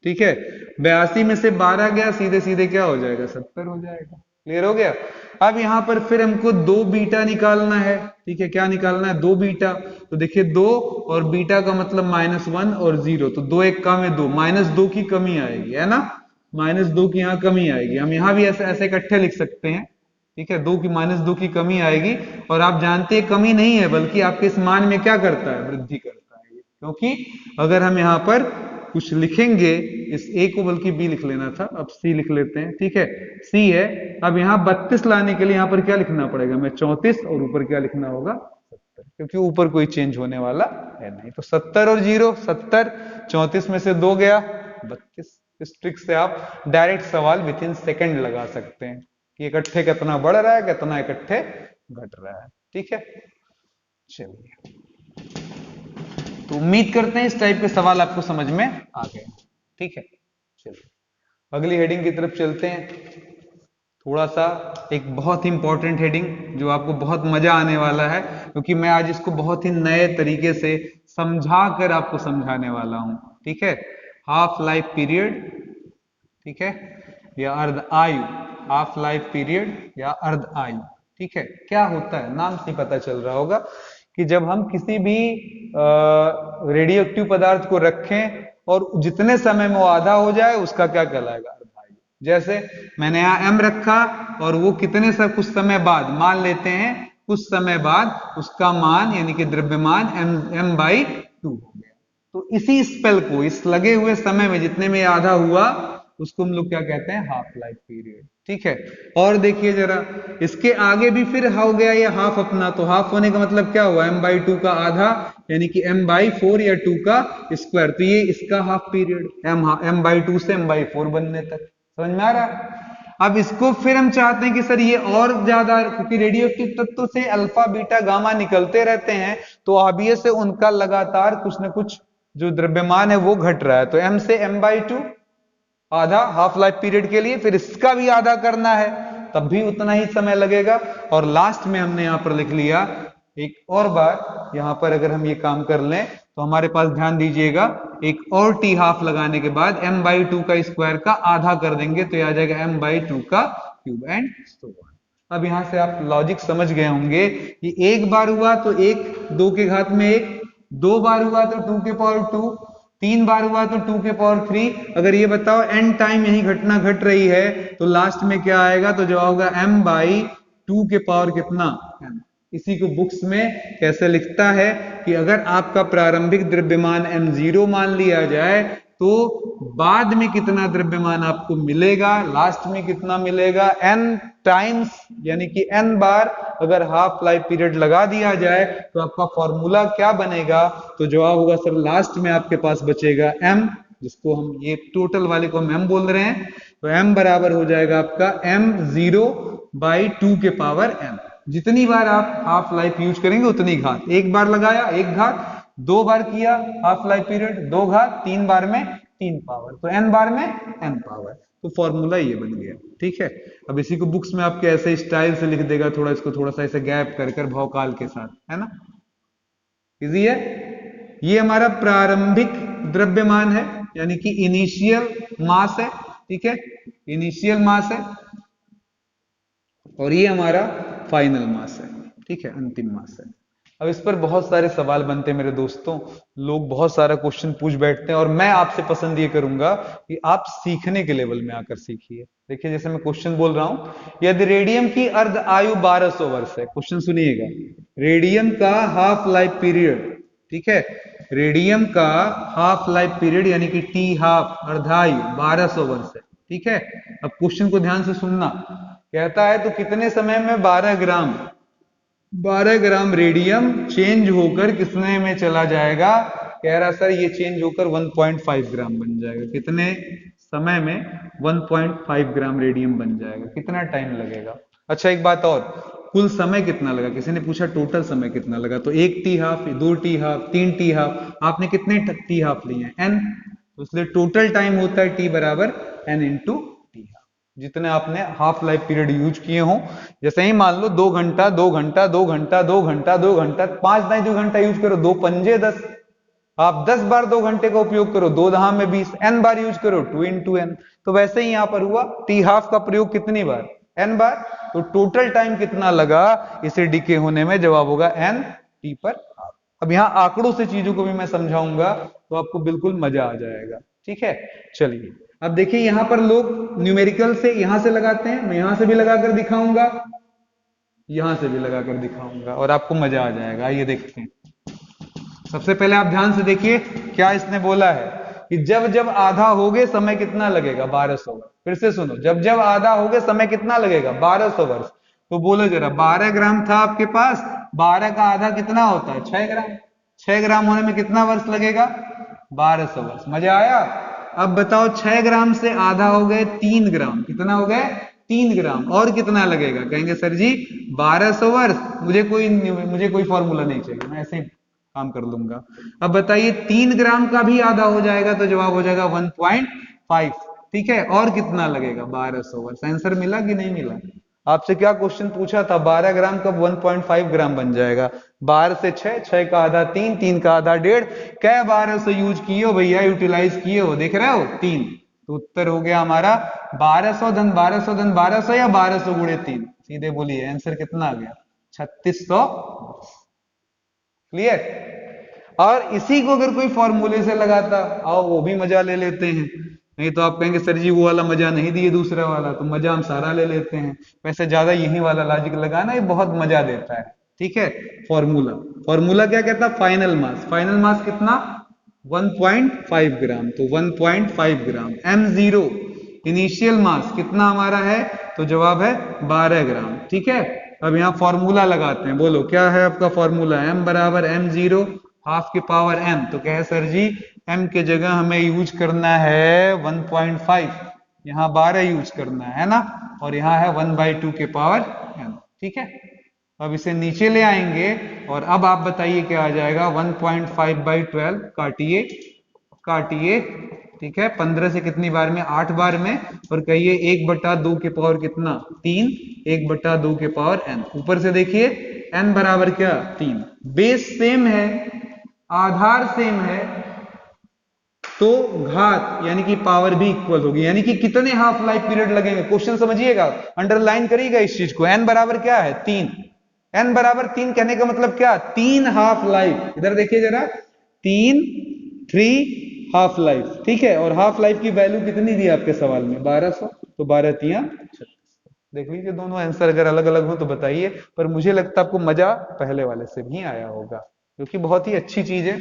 ठीक है, 82 में से 12 गया, सीधे सीधे क्या हो जाएगा 70 हो जाएगा। क्लियर हो गया। अब यहां पर फिर हमको 2 बीटा निकालना है। ठीक है, क्या निकालना है 2 बीटा, तो देखिए 2 और बीटा का मतलब -1 और 0, तो 2 एक कम है 2, -2 की कमी आएगी, है ना, -2 की यहाँ कमी आएगी। हम यहाँ भी ऐसे ऐसे इकट्ठे लिख सकते हैं। ठीक है, 2 की -2 की कमी आएगी, और आप जानते हैं कमी नहीं है बल्कि आपके इस मान में क्या करता है वृद्धि करता है, क्योंकि अगर हम यहाँ पर कुछ लिखेंगे, इस A को बल्कि B लिख लेना था, अब C लिख लेते हैं। ठीक है, C है। अब यहाँ 32 लाने के लिए यहाँ पर क्या लिखना पड़ेगा, मैं 34 और ऊपर क्या लिखना होगा 70, क्योंकि ऊपर कोई चेंज होने वाला है नहीं। तो 70 और 0 70, 34 में से 2 गया 32। इस ट्रिक से आप डायरेक्ट सवाल विद इन सेकेंड लगा सकते हैं कि इकट्ठे कितना बढ़ रहा है, कितना इकट्ठे घट रहा है। ठीक है, चलिए, तो उम्मीद करते हैं इस टाइप के सवाल आपको समझ में आ गए। ठीक है, चलिए अगली हेडिंग की तरफ चलते हैं। थोड़ा सा एक बहुत ही इंपॉर्टेंट हेडिंग जो आपको बहुत मजा आने वाला है, क्योंकि मैं आज इसको बहुत ही नए तरीके से समझा कर आपको समझाने वाला हूं। ठीक है, हाफ लाइफ पीरियड, ठीक है, या अर्ध आयु, हाफ लाइफ पीरियड या अर्ध आयु। ठीक है, क्या होता है नाम से पता चल रहा होगा कि जब हम किसी भी रेडियो एक्टिव पदार्थ को रखें और जितने समय में वो आधा हो जाए उसका क्या कहलाएगा अर्ध आयु। जैसे मैंने यहाँ m रखा और वो कितने से कुछ समय बाद, मान लेते हैं कुछ समय बाद उसका मान यानी कि द्रव्यमान m/2 हो गया, तो इसी स्पेल को, इस लगे हुए समय में जितने में आधा हुआ उसको हम लोग क्या कहते हैं हाफ लाइफ पीरियड। ठीक है, और देखिए जरा इसके आगे भी फिर हो गया ये हाफ अपना, तो हाफ होने का मतलब क्या हुआ m/2 का आधा यानी कि m/4 या 2 का स्क्वायर, तो ये इसका हाफ पीरियड m/2 से m/4 बनने तक। समझ में आ रहा है। अब इसको फिर हम चाहते हैं कि सर ये और ज्यादा, क्योंकि रेडियो एक्टिव तत्व से अल्फा बीटा गामा निकलते रहते हैं, तो ऑब्वियस से उनका लगातार कुछ ना कुछ जो द्रव्यमान है वो घट रहा है, तो m से m/2 आधा हाफ लाइफ पीरियड के लिए, फिर इसका भी आधा करना है तब भी उतना ही समय लगेगा। और लास्ट में हमने यहां पर लिख लिया एक और बार, यहां पर अगर हम ये काम कर लें तो हमारे पास ध्यान दीजिएगा एक और टी हाफ लगाने के बाद m बाई 2 का स्क्वायर का आधा कर देंगे तो ये आ जाएगा m बाई 2 का क्यूब एंड सो ऑन। अब यहां से आप लॉजिक समझ गए होंगे कि एक बार हुआ तो एक 2 के घात में 1, 2 बार हुआ तो 2 के पावर 2, 3 बार हुआ तो 2 के पावर 3। अगर ये बताओ n टाइम यही घटना घट रही है तो लास्ट में क्या आएगा, तो जवाब होगा m बाई 2 के पावर कितना m। इसी को बुक्स में कैसे लिखता है कि अगर आपका प्रारंभिक द्रव्यमान m0 मान लिया जाए तो बाद में कितना द्रव्यमान आपको मिलेगा, लास्ट में कितना मिलेगा, n टाइम्स यानी कि n बार अगर हाफ लाइफ पीरियड लगा दिया जाए तो आपका फॉर्मूला क्या बनेगा, तो जवाब होगा सर लास्ट में आपके पास बचेगा m, जिसको हम ये टोटल वाले को हम m बोल रहे हैं, तो m बराबर हो जाएगा आपका m0 बाई 2 के पावर m। जितनी बार आप हाफ लाइफ यूज करेंगे उतनी घात, एक बार लगाया 1 घात, 2 बार किया हाफ लाइफ पीरियड 2 घात, 3 बार में 3 पावर, तो n बार में n पावर। तो फॉर्मूला ये बन गया। ठीक है, अब इसी को बुक्स में आपके ऐसे स्टाइल से लिख देगा, थोड़ा इसको थोड़ा सा ऐसे गैप कर भावकाल के साथ, है ना, इजी है। ये हमारा प्रारंभिक द्रव्यमान है यानी कि इनिशियल मास है। ठीक है, इनिशियल मास है और ये हमारा फाइनल मास है। ठीक है, अंतिम मास है। अब इस पर बहुत सारे सवाल बनते हैं मेरे दोस्तों, लोग बहुत सारा क्वेश्चन पूछ बैठते हैं और मैं आपसे पसंद ये करूंगा कि आप सीखने के लेवल में आकर सीखिए। देखिए जैसे मैं क्वेश्चन बोल रहा हूं, यदि रेडियम की अर्ध आयु 1200 वर्ष है, क्वेश्चन सुनिएगा, रेडियम का हाफ लाइफ पीरियड, ठीक है, रेडियम का हाफ लाइफ पीरियड यानी कि टी हाफ अर्धायु 1200 वर्ष है। ठीक है, अब क्वेश्चन को ध्यान से सुनना, कहता है तो कितने समय में 12 ग्राम रेडियम चेंज होकर कितने में चला जाएगा, कह रहा सर ये चेंज होकर 1.5 ग्राम बन जाएगा। कितने समय में 1.5 ग्राम रेडियम बन जाएगा, कितना टाइम लगेगा। अच्छा एक बात और, कुल समय कितना लगा, किसी ने पूछा टोटल समय कितना लगा, तो 1 T half, 2 T half, 3 T half, आपने कितने टी हाफ लिए हैं, n, तो इसलिए टोटल टाइम होता है t बराबर n इंटू टी हाफ, जितने आपने हाफ लाइफ पीरियड यूज किए हो। जैसे ही मान लो 2 घंटा 2 घंटा 2 घंटा 2 घंटा 2 घंटा 5 दाई 2 घंटा यूज करो, 2 पंजे 10, आप 10 बार 2 घंटे का उपयोग करो, 2 दहा में 20, n बार यूज करो 2 इंटू n। तो वैसे ही यहां पर हुआ, टी हाफ का प्रयोग कितनी बार, n बार, तो टोटल टाइम कितना लगा इसे डीके होने में, जवाब होगा n t पर हाफ। अब यहां आंकड़ों से चीजों को भी मैं समझाऊंगा तो आपको बिल्कुल मजा आ जाएगा। ठीक है, चलिए अब देखिए यहां पर लोग न्यूमेरिकल से यहां से लगाते हैं, मैं यहां से भी लगाकर दिखाऊंगा, यहां से भी लगाकर दिखाऊंगा और आपको मजा आ जाएगा। आइए देखते हैं। सबसे पहले आप ध्यान से देखिए क्या इसने बोला है कि जब जब आधा होगे समय कितना लगेगा, 1200 वर्ष। फिर से सुनो, जब जब आधा होगे समय कितना लगेगा, 1200 वर्ष। तो बोलो जरा, 12 ग्राम था आपके पास, 12 का आधा कितना होता है, 6 ग्राम। 6 ग्राम होने में कितना वर्ष लगेगा, 1200 वर्ष। मजा आया। अब बताओ 6 ग्राम से आधा हो गए 3 ग्राम, कितना हो गए 3 ग्राम, और कितना लगेगा, कहेंगे सर जी 1200 वर्ष। मुझे कोई फॉर्मूला नहीं चाहिए, मैं ऐसे ही काम कर लूंगा। अब बताइए 3 ग्राम का भी आधा हो जाएगा तो जवाब हो जाएगा 1.5। ठीक है, और कितना लगेगा, 1200 वर्ष। आंसर मिला कि नहीं मिला। आपसे क्या क्वेश्चन पूछा था, 12 ग्राम कब 1.5 ग्राम बन जाएगा, 12 से 6, 6 का आधा 3, 3 का आधा 1.5, कै 1200 यूज किए हो भैया, यूटिलाइज किए हो, देख रहे हो 3। तो उत्तर हो गया हमारा 1200 धन 1200 धन 1200 या 1200 गुणे 3, सीधे बोलिए आंसर कितना आ गया, 3600। क्लियर। और इसी को अगर कोई फॉर्मूले से लगाता, आओ वो भी मजा ले लेते हैं, नहीं तो आप कहेंगे सर जी वो वाला मजा नहीं दिए दूसरा वाला, तो मजा हम सारा ले लेते हैं। वैसे ज्यादा यही वाला लॉजिक लगाना, ये बहुत मजा देता है। ठीक है, फॉर्मूला क्या कहता है, फाइनल मास। फाइनल मास कितना, 1.5 ग्राम, तो 1.5 ग्राम। m0 इनिशियल मास कितना हमारा है, तो जवाब है 12 ग्राम। ठीक है, अब यहाँ फॉर्मूला लगाते हैं, बोलो क्या है आपका फॉर्मूला, m बराबर m0 हाफ के पावर m। तो क्या है सर जी, m के जगह हमें यूज करना है 1.5, यहाँ 12 यूज करना है ना, और यहाँ है 1/2 के पावर m। ठीक है, अब इसे नीचे ले आएंगे और अब आप बताइए क्या आ जाएगा, 1.5/12 काटिए काटिए। ठीक है, 15 से कितनी बार में, 8 बार में, और कहिए 1/2 के पावर कितना, 3, 1/2 के पावर n। ऊपर से देखिए n बराबर क्या, 3। बेस सेम है, आधार सेम है, तो घात यानी कि पावर भी इक्वल होगी, यानी कि कितने हाफ लाइफ पीरियड लगेंगे। क्वेश्चन समझिएगा, अंडरलाइन करिएगा इस चीज को। n बराबर क्या है 3, n बराबर 3 कहने का मतलब क्या, 3 हाफ लाइफ। इधर देखिए जरा, 3 हाफ लाइफ, ठीक है। और हाफ लाइफ की वैल्यू कितनी दी आपके सवाल में, 1200, तो 12 तिया 36। देख लीजिए दोनों आंसर अगर अलग अलग हो तो बताइए, पर मुझे लगता है आपको मजा पहले वाले से भी आया होगा, क्योंकि बहुत ही अच्छी चीज है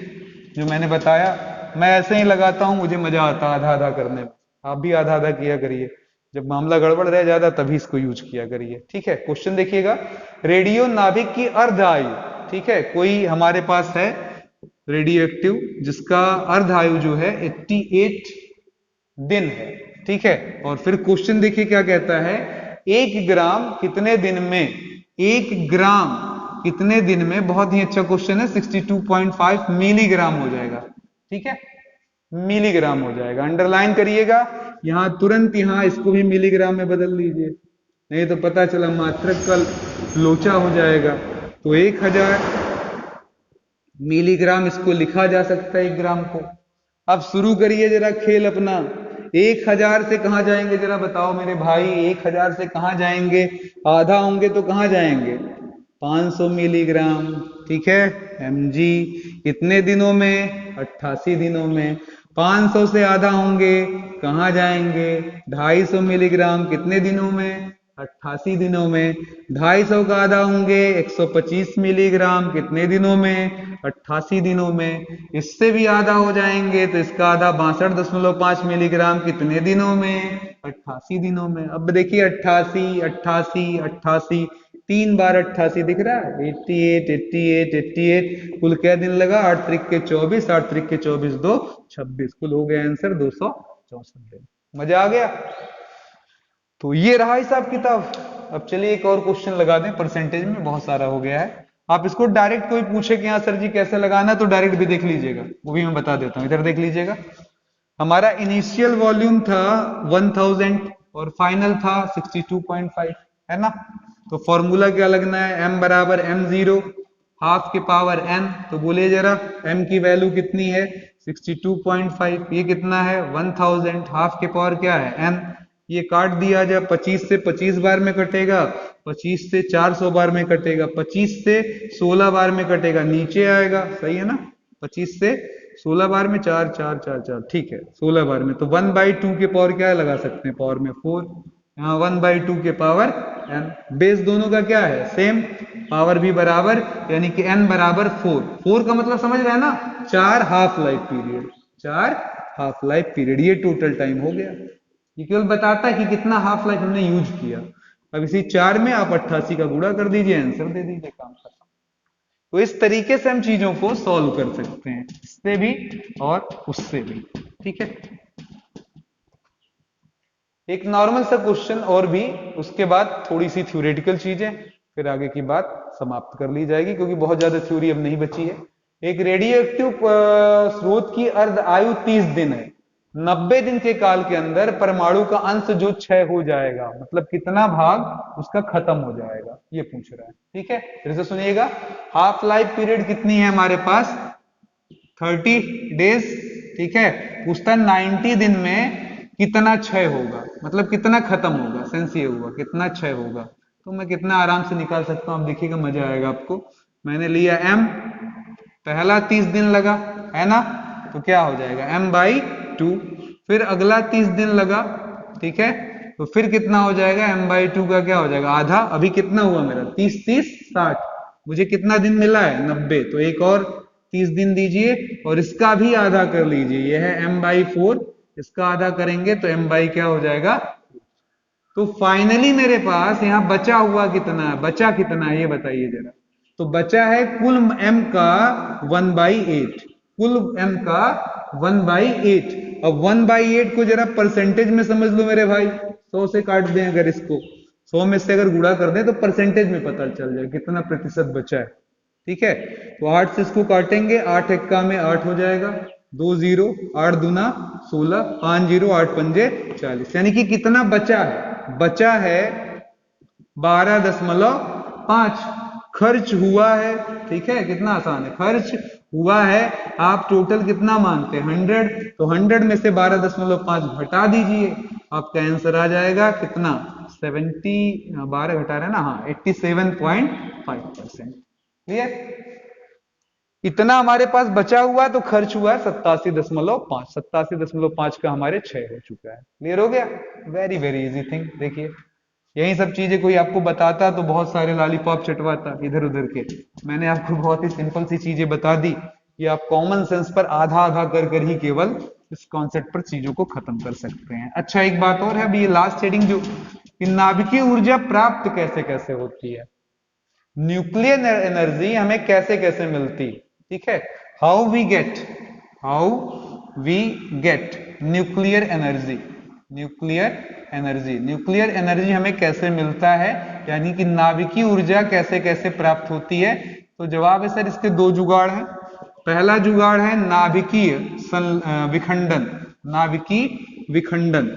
जो मैंने बताया। मैं ऐसे ही लगाता हूं, मुझे मजा आता आधा आधा करने में, आप भी आधा आधा किया करिए। जब मामला गड़बड़ रह जाता तभी इसको यूज किया करिए, ठीक है। क्वेश्चन देखिएगा, रेडियो नाभिक की अर्ध आयु, ठीक है। कोई हमारे पास है रेडियो एक्टिव जिसका अर्ध आयु जो है 88 दिन है, ठीक है। और फिर क्वेश्चन देखिए क्या कहता है, 1 ग्राम कितने दिन में, 1 ग्राम कितने दिन में, बहुत ही अच्छा क्वेश्चन है, 62.5 मिलीग्राम हो जाएगा, ठीक है, मिलीग्राम हो जाएगा। अंडरलाइन करिएगा, यहां तुरंत यहां इसको भी मिलीग्राम में बदल लीजिए, नहीं तो पता चला मात्रक का लोचा हो जाएगा। तो 1000 मिलीग्राम इसको लिखा जा सकता है 1 ग्राम को। अब शुरू करिए जरा खेल अपना, 1000 से कहां जाएंगे जरा बताओ मेरे भाई, 1000 से कहां जाएंगे, आधा होंगे तो कहां जाएंगे, 500 मिलीग्राम, ठीक है। mg कितने दिनों में, 88 दिनों में। 500 से आधा होंगे कहां जाएंगे, 250 मिलीग्राम कितने दिनों में, 88 दिनों में। 250 का आधा होंगे 125 मिलीग्राम कितने दिनों में, 88 दिनों में। इससे भी आधा हो जाएंगे तो इसका आधा 62.5 मिलीग्राम कितने दिनों में, 88 दिनों में। अब देखिए 88 88 88, 3 बार 88 दिख रहा है, 88 88 88, कुल क्या दिन लगा, 8 त्रिक के 24, 8 त्रिक के 24 2 26, कुल हो गया आंसर 264 दिन। मजा आ गया। तो ये रहा हिसाब किताब। अब चलिए एक और क्वेश्चन लगा दें, परसेंटेज में बहुत सारा हो गया है। आप इसको डायरेक्ट कोई पूछे कि हाँ सर जी कैसे लगाना, तो डायरेक्ट भी देख लीजिएगा, वो भी मैं बता देता हूं। इधर देख लीजिएगा, हमारा इनिशियल वॉल्यूम था 1000 और फाइनल था 62.5, है ना। तो फॉर्मूला क्या लगना है, m बराबर m0 हाफ के पावर n। तो बोलिए जरा m की वैल्यू कितनी है, 62.5, ये कितना है 1000, हाफ के पावर क्या है n। ये काट दिया जाए, 25 से 25 बार में कटेगा, 25 से 400 बार में कटेगा, 25 से 16 बार में कटेगा, नीचे आएगा, सही है ना। 25 से 16 बार में 4 4 4 4, ठीक है, 16 बार में। तो 1/2 के पावर क्या लगा सकते हैं, पावर में 4, यहाँ 1/2 के पावर n। बेस दोनों का क्या है सेम, पावर भी बराबर, यानी कि n बराबर 4। 4 का मतलब समझ रहे हैं ना, 4 half life period, 4 half life period, ये टोटल टाइम हो गया। ये केवल बताता है कि कितना हाफ लाइफ हमने यूज किया। अब इसी 4 में आप 88 का गुणा कर दीजिए, आंसर दे दीजिए, काम खत्म। तो इस तरीके से हम चीजों को सॉल्व कर सकते हैं, इससे भी और उससे भी, ठीक है। एक नॉर्मल सा क्वेश्चन और भी, उसके बाद थोड़ी सी थ्योरेटिकल चीजें, फिर आगे की बात समाप्त कर ली जाएगी, क्योंकि बहुत ज्यादा थ्योरी अब नहीं बची है। एक रेडियो एक्टिव स्रोत की अर्ध आयु 30 दिन है, 90 दिन के काल के अंदर परमाणु का अंश जो क्षय हो जाएगा, मतलब कितना भाग उसका खत्म हो जाएगा, ये पूछ रहा है, ठीक है। फिर से सुनिएगा, हाफ लाइफ पीरियड कितनी है हमारे पास, 30 डेज, ठीक है। पूछता 90 दिन में कितना क्षय होगा, मतलब कितना खत्म होगा, सेंस ये हुआ कितना क्षय होगा। तो मैं कितना आराम से निकाल सकता हूं, आप देखिएगा मजा आएगा आपको। मैंने लिया m, पहला 30 दिन लगा, है ना, तो क्या हो जाएगा m/2। फिर अगला 30 दिन लगा, ठीक है, तो फिर कितना हो जाएगा m/2 का क्या हो जाएगा आधा। अभी कितना हुआ मेरा 30 30 60, मुझे कितना दिन मिला है 90, तो एक और 30 दिन दीजिए और इसका भी आधा कर लीजिए, यह है m/4, इसका आधा करेंगे तो m/ क्या हो जाएगा। तो फाइनली मेरे पास यहां बचा हुआ कितना है, बचा कितना है ये बताइए जरा। तो बचा है कुल m का 1/8, कुल m का 1/8। अब 1/8 को जरा परसेंटेज में समझ लो मेरे भाई, 100 से काट दें अगर इसको, 100 में से अगर गुणा कर दें तो परसेंटेज में पता चल जाए कितना प्रतिशत बचा है, ठीक है। तो 8 से इसको काटेंगे, 8 एक्का में 8 हो जाएगा, 2 0, 8 दूना 16, 5 0, 8 पंजे 40, यानी कि कितना बचा है, बचा है 12.5, खर्च हुआ है, ठीक है, कितना आसान है, खर्च हुआ है, आप टोटल कितना मानते हैं 100, तो 100 में से 12.5 घटा दीजिए, आपका आंसर आ जाएगा कितना 70, 12 घटा रहे हैं ना, हाँ 87.5%। क्लियर, इतना हमारे पास बचा हुआ है, तो खर्च हुआ है 87.5, 87.5 का हमारे 6 हो चुका है। क्लियर हो गया, वेरी वेरी इजी थिंग। देखिए यही सब चीजें कोई आपको बताता तो बहुत सारे लॉलीपॉप चटवाता इधर उधर के, मैंने आपको बहुत ही सिंपल सी चीजें बता दी कि आप कॉमन सेंस पर आधा आधा कर ही केवल इस कॉन्सेप्ट पर चीजों को खत्म कर सकते हैं। अच्छा एक बात और है, अभी ये लास्ट हेडिंग जो कि नाभिकीय ऊर्जा प्राप्त कैसे कैसे होती है, न्यूक्लियर एनर्जी हमें कैसे कैसे मिलती, ठीक है, how we get nuclear energy, nuclear energy हमें कैसे मिलता है, यानी कि नाभिकीय ऊर्जा कैसे कैसे प्राप्त होती है। तो जवाब है सर इसके दो जुगाड़ हैं। पहला जुगाड़ है नाभिकीय विखंडन, नाभिकीय विखंडन,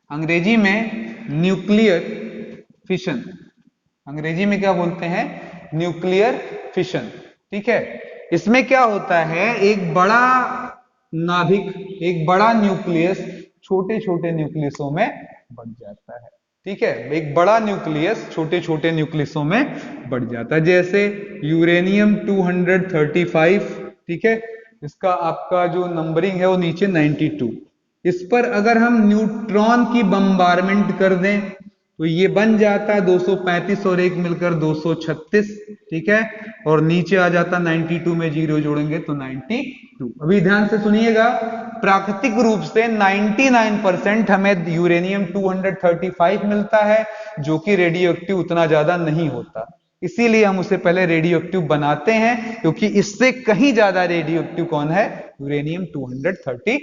अंग्रेजी में न्यूक्लियर फिशन, अंग्रेजी में क्या बोलते हैं, न्यूक्लियर फिशन, ठीक है। इसमें क्या होता है, एक बड़ा नाभिक, एक बड़ा न्यूक्लियस छोटे छोटे न्यूक्लियसों में बढ़ जाता है, ठीक है, एक बड़ा न्यूक्लियस छोटे छोटे न्यूक्लियसों में बढ़ जाता है, जैसे यूरेनियम 235, ठीक है, इसका आपका जो नंबरिंग है वो नीचे 92, इस पर अगर हम न्यूट्रॉन की बम्बारमेंट कर दें तो ये बन जाता है 235 और एक मिलकर 236, ठीक है, और नीचे आ जाता 92 में जीरो जोड़ेंगे तो 92। अभी ध्यान से सुनिएगा, प्राकृतिक रूप से 99% हमें यूरेनियम 235 मिलता है, जो कि रेडियो एक्टिव उतना ज्यादा नहीं होता, इसीलिए हम उसे पहले रेडियो एक्टिव बनाते हैं, क्योंकि इससे कहीं ज्यादा रेडियो एक्टिव कौन है, यूरेनियम 236।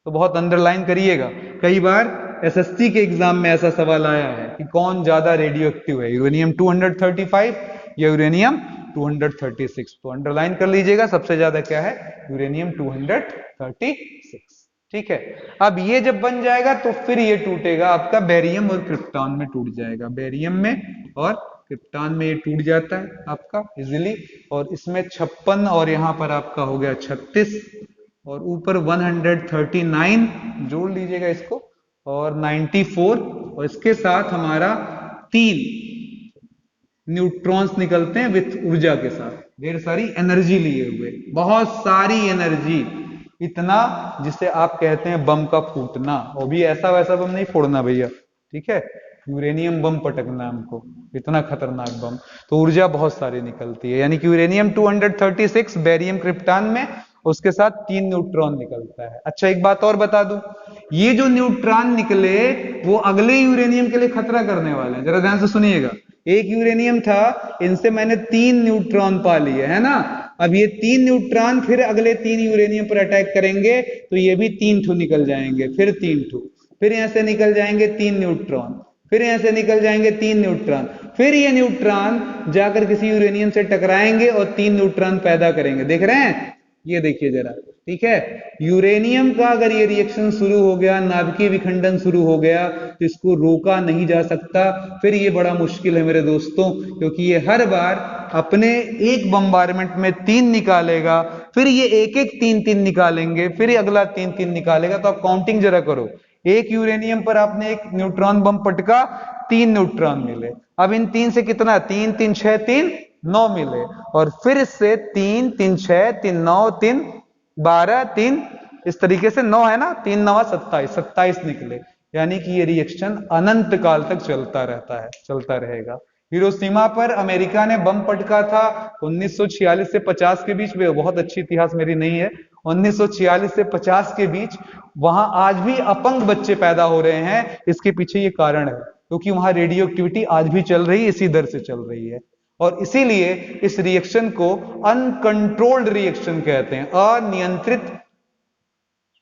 तो बहुत अंडरलाइन करिएगा, कई बार एसएससी के एग्जाम में ऐसा सवाल आया है कि कौन ज्यादा रेडियो एक्टिव है, यूरेनियम 235 या यूरेनियम 236, तो अंडरलाइन कर लीजिएगा, सबसे ज्यादा क्या है, यूरेनियम 236, ठीक है। अब ये जब बन जाएगा तो फिर ये टूटेगा आपका बेरियम और क्रिप्टॉन में टूट जाएगा, बेरियम में और क्रिप्टॉन में ये टूट जाता है आपका इजिली, और इसमें 56 और यहां पर आपका हो गया 36 और ऊपर 139 जोड़ लीजिएगा इसको, और 94, और इसके साथ हमारा 3 न्यूट्रॉन्स निकलते हैं विथ ऊर्जा के साथ, ढेर सारी एनर्जी लिए हुए, बहुत सारी एनर्जी, इतना जिसे आप कहते हैं बम का फूटना, वो भी ऐसा वैसा बम नहीं फोड़ना भैया, ठीक है, यूरेनियम बम पटकना हमको, इतना खतरनाक बम, तो ऊर्जा बहुत सारी निकलती है, यानी कि यूरेनियम 236 बेरियम क्रिप्टॉन में, उसके साथ 3 न्यूट्रॉन निकलता है। अच्छा एक बात और बता दूं, ये जो न्यूट्रॉन निकले वो अगले यूरेनियम के लिए खतरा करने वाले हैं, जरा ध्यान से सुनिएगा, एक यूरेनियम था, इनसे मैंने 3 न्यूट्रॉन पा लिए है ना, अब ये 3 न्यूट्रॉन फिर अगले 3 यूरेनियम पर अटैक करेंगे तो ये भी 3 ठो निकल जाएंगे, फिर 3 ठो, फिर यहां से निकल जाएंगे 3 न्यूट्रॉन, फिर यहां से निकल जाएंगे 3 न्यूट्रॉन, फिर ये न्यूट्रॉन जाकर किसी यूरेनियम से टकराएंगे और 3 न्यूट्रॉन पैदा करेंगे, देख रहे हैं, ये देखिए जरा, ठीक है, यूरेनियम का अगर ये रिएक्शन शुरू हो गया, नाभिकीय विखंडन शुरू हो गया, तो इसको रोका नहीं जा सकता, फिर ये बड़ा मुश्किल है मेरे दोस्तों, क्योंकि ये हर बार अपने एक बम्बारमेंट में 3 निकालेगा, फिर ये एक एक 3-3 निकालेंगे, फिर ये अगला 3-3 निकालेगा, तो आप काउंटिंग जरा करो, एक यूरेनियम पर आपने एक न्यूट्रॉन बम पटका, 3 न्यूट्रॉन मिले, अब इन 3 से कितना, 3 3 6 3 9 मिले, और फिर इससे 3 3 6 3 9 3 12 3, इस तरीके से 9 है ना, 3 9 27, 27 निकले, यानी कि ये रिएक्शन अनंत काल तक चलता रहता है, चलता रहेगा। हिरोशिमा पर अमेरिका ने बम पटका था 1946 से 50 के बीच में, बहुत अच्छी इतिहास मेरी नहीं है, 1946 से 50 के बीच, वहां आज भी अपंग बच्चे पैदा हो रहे हैं, इसके पीछे ये कारण है, क्योंकि वहां रेडियो एक्टिविटी आज भी चल रही है, इसी दर से चल रही है, और इसीलिए इस रिएक्शन को अनकंट्रोल्ड रिएक्शन कहते हैं, अनियंत्रित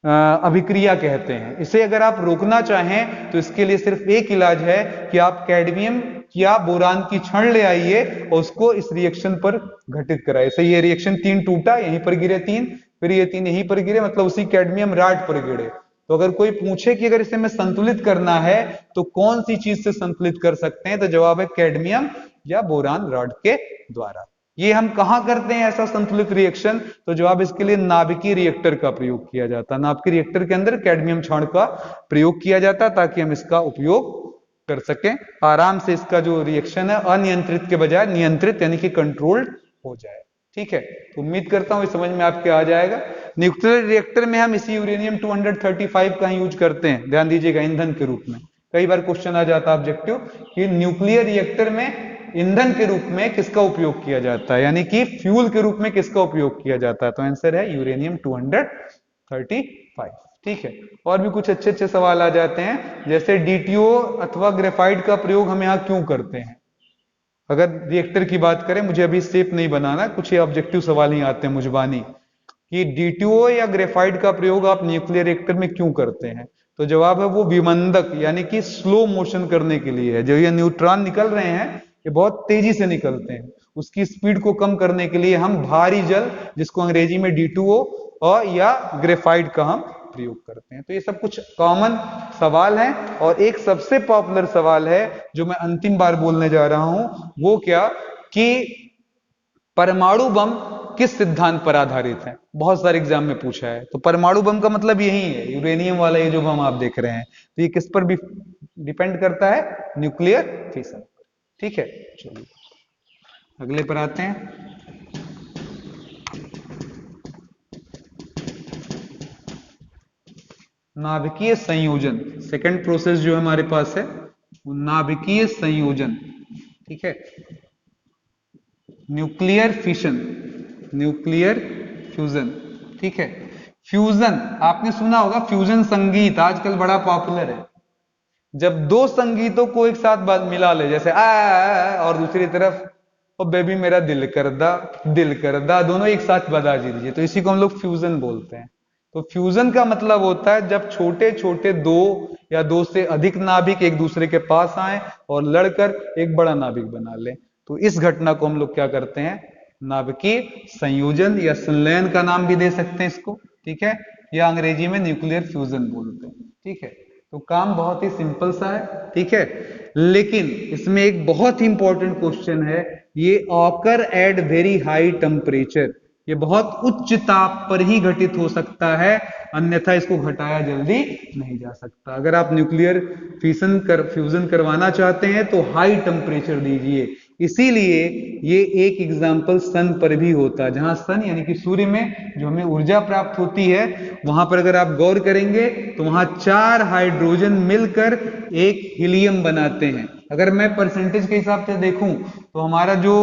अभिक्रिया कहते हैं। इसे अगर आप रोकना चाहें तो इसके लिए सिर्फ एक इलाज है कि आप कैडमियम या बोरान की छड़ ले आइए और उसको इस रिएक्शन पर घटित कराइए। सही, ये रिएक्शन 3 टूटा, यहीं पर गिरे 3, फिर ये 3 यहीं पर गिरे, मतलब उसी कैडमियम राड पर गिरे, तो अगर कोई पूछे कि अगर इसे हमें संतुलित करना है तो कौन सी चीज से संतुलित कर सकते हैं, तो जवाब है कैडमियम या बोरान रॉड के द्वारा। ये हम कहां करते हैं ऐसा संतुलित रिएक्शन, तो जवाब इसके लिए नाभिकीय रिएक्टर का प्रयोग किया जाता है। नाभिकीय रिएक्टर के अंदर कैडमियम क्षार का प्रयोग किया जाता है ताकि हम इसका उपयोग कर सकें, आराम से इसका जो रिएक्शन है अनियंत्रित के बजाय नियंत्रित यानी कि कंट्रोल्ड हो जाए। ठीक है, तो उम्मीद करता हूं ये समझ में आपके आ जाएगा। न्यूक्लियर रिएक्टर में हम इसी यूरेनियम 235 का ही यूज करते हैं, ध्यान दीजिएगा, ईंधन के रूप में। कई बार क्वेश्चन आ जाता है ऑब्जेक्टिव कि न्यूक्लियर रिएक्टर में ईंधन के रूप में किसका उपयोग किया जाता है, यानी कि फ्यूल के रूप में किसका उपयोग किया जाता है, तो आंसर है यूरेनियम 235। ठीक है, और भी कुछ अच्छे अच्छे सवाल आ जाते हैं, जैसे डीटीओ अथवा ग्रेफाइट का प्रयोग हम यहाँ क्यों करते हैं। अगर रिएक्टर की बात करें, मुझे अभी शेप नहीं बनाना, कुछ ये ऑब्जेक्टिव सवाल ही आते हैं मुझबानी कि डीटीओ या ग्रेफाइट का प्रयोग आप न्यूक्लियर रिएक्टर में क्यों करते हैं, तो जवाब है वो विमंदक यानी कि स्लो मोशन करने के लिए है। जो ये न्यूट्रॉन निकल रहे हैं ये बहुत तेजी से निकलते हैं, उसकी स्पीड को कम करने के लिए हम भारी जल, जिसको अंग्रेजी में D2O और या ग्रेफाइट का हम प्रयोग करते हैं। तो ये सब कुछ कॉमन सवाल हैं, और एक सबसे पॉपुलर सवाल है जो मैं अंतिम बार बोलने जा रहा हूं, वो क्या कि परमाणु बम किस सिद्धांत पर आधारित है। बहुत सारे एग्जाम में पूछा है, तो परमाणु बम का मतलब यही है, यूरेनियम वाला ये जो बम आप देख रहे हैं, तो ये किस पर भी डिपेंड करता है, न्यूक्लियर फिशन। ठीक है, चलिए अगले पर आते हैं। नाभिकीय संयोजन, सेकंड प्रोसेस जो हमारे पास है वो नाभिकीय संयोजन। ठीक है, न्यूक्लियर फिशन, न्यूक्लियर फ्यूजन। ठीक है, फ्यूजन आपने सुना होगा, फ्यूजन संगीत आजकल बड़ा पॉपुलर है। जब दो संगीतों को एक साथ मिला ले, जैसे आ और दूसरी तरफ ओ बेबी मेरा दिल कर दा, दोनों एक साथ बजा दीजिए, तो इसी को हम लोग फ्यूजन बोलते हैं। तो फ्यूजन का मतलब होता है जब छोटे छोटे दो या दो से अधिक नाभिक एक दूसरे के पास आए और लड़कर एक बड़ा नाभिक बना ले, तो इस घटना को हम लोग क्या करते हैं, नाभिकीय संयोजन या संलयन का नाम भी दे सकते हैं इसको। ठीक है, या अंग्रेजी में न्यूक्लियर फ्यूजन बोलते हैं। ठीक है, तो काम बहुत ही सिंपल सा है। ठीक है, लेकिन इसमें एक बहुत ही इंपॉर्टेंट क्वेश्चन है, ये occur at very high temperature, ये बहुत उच्च ताप पर ही घटित हो सकता है, अन्यथा इसको घटाया जल्दी नहीं जा सकता। अगर आप न्यूक्लियर फ्यूजन करवाना चाहते हैं तो हाई टेम्परेचर दीजिए। इसीलिए ये एक एग्जाम्पल सन पर भी होता है, जहां सन यानी कि सूर्य में जो हमें ऊर्जा प्राप्त होती है, वहां पर अगर आप गौर करेंगे तो वहां 4 हाइड्रोजन मिलकर एक हीलियम बनाते हैं। अगर मैं परसेंटेज के हिसाब से देखूं तो हमारा जो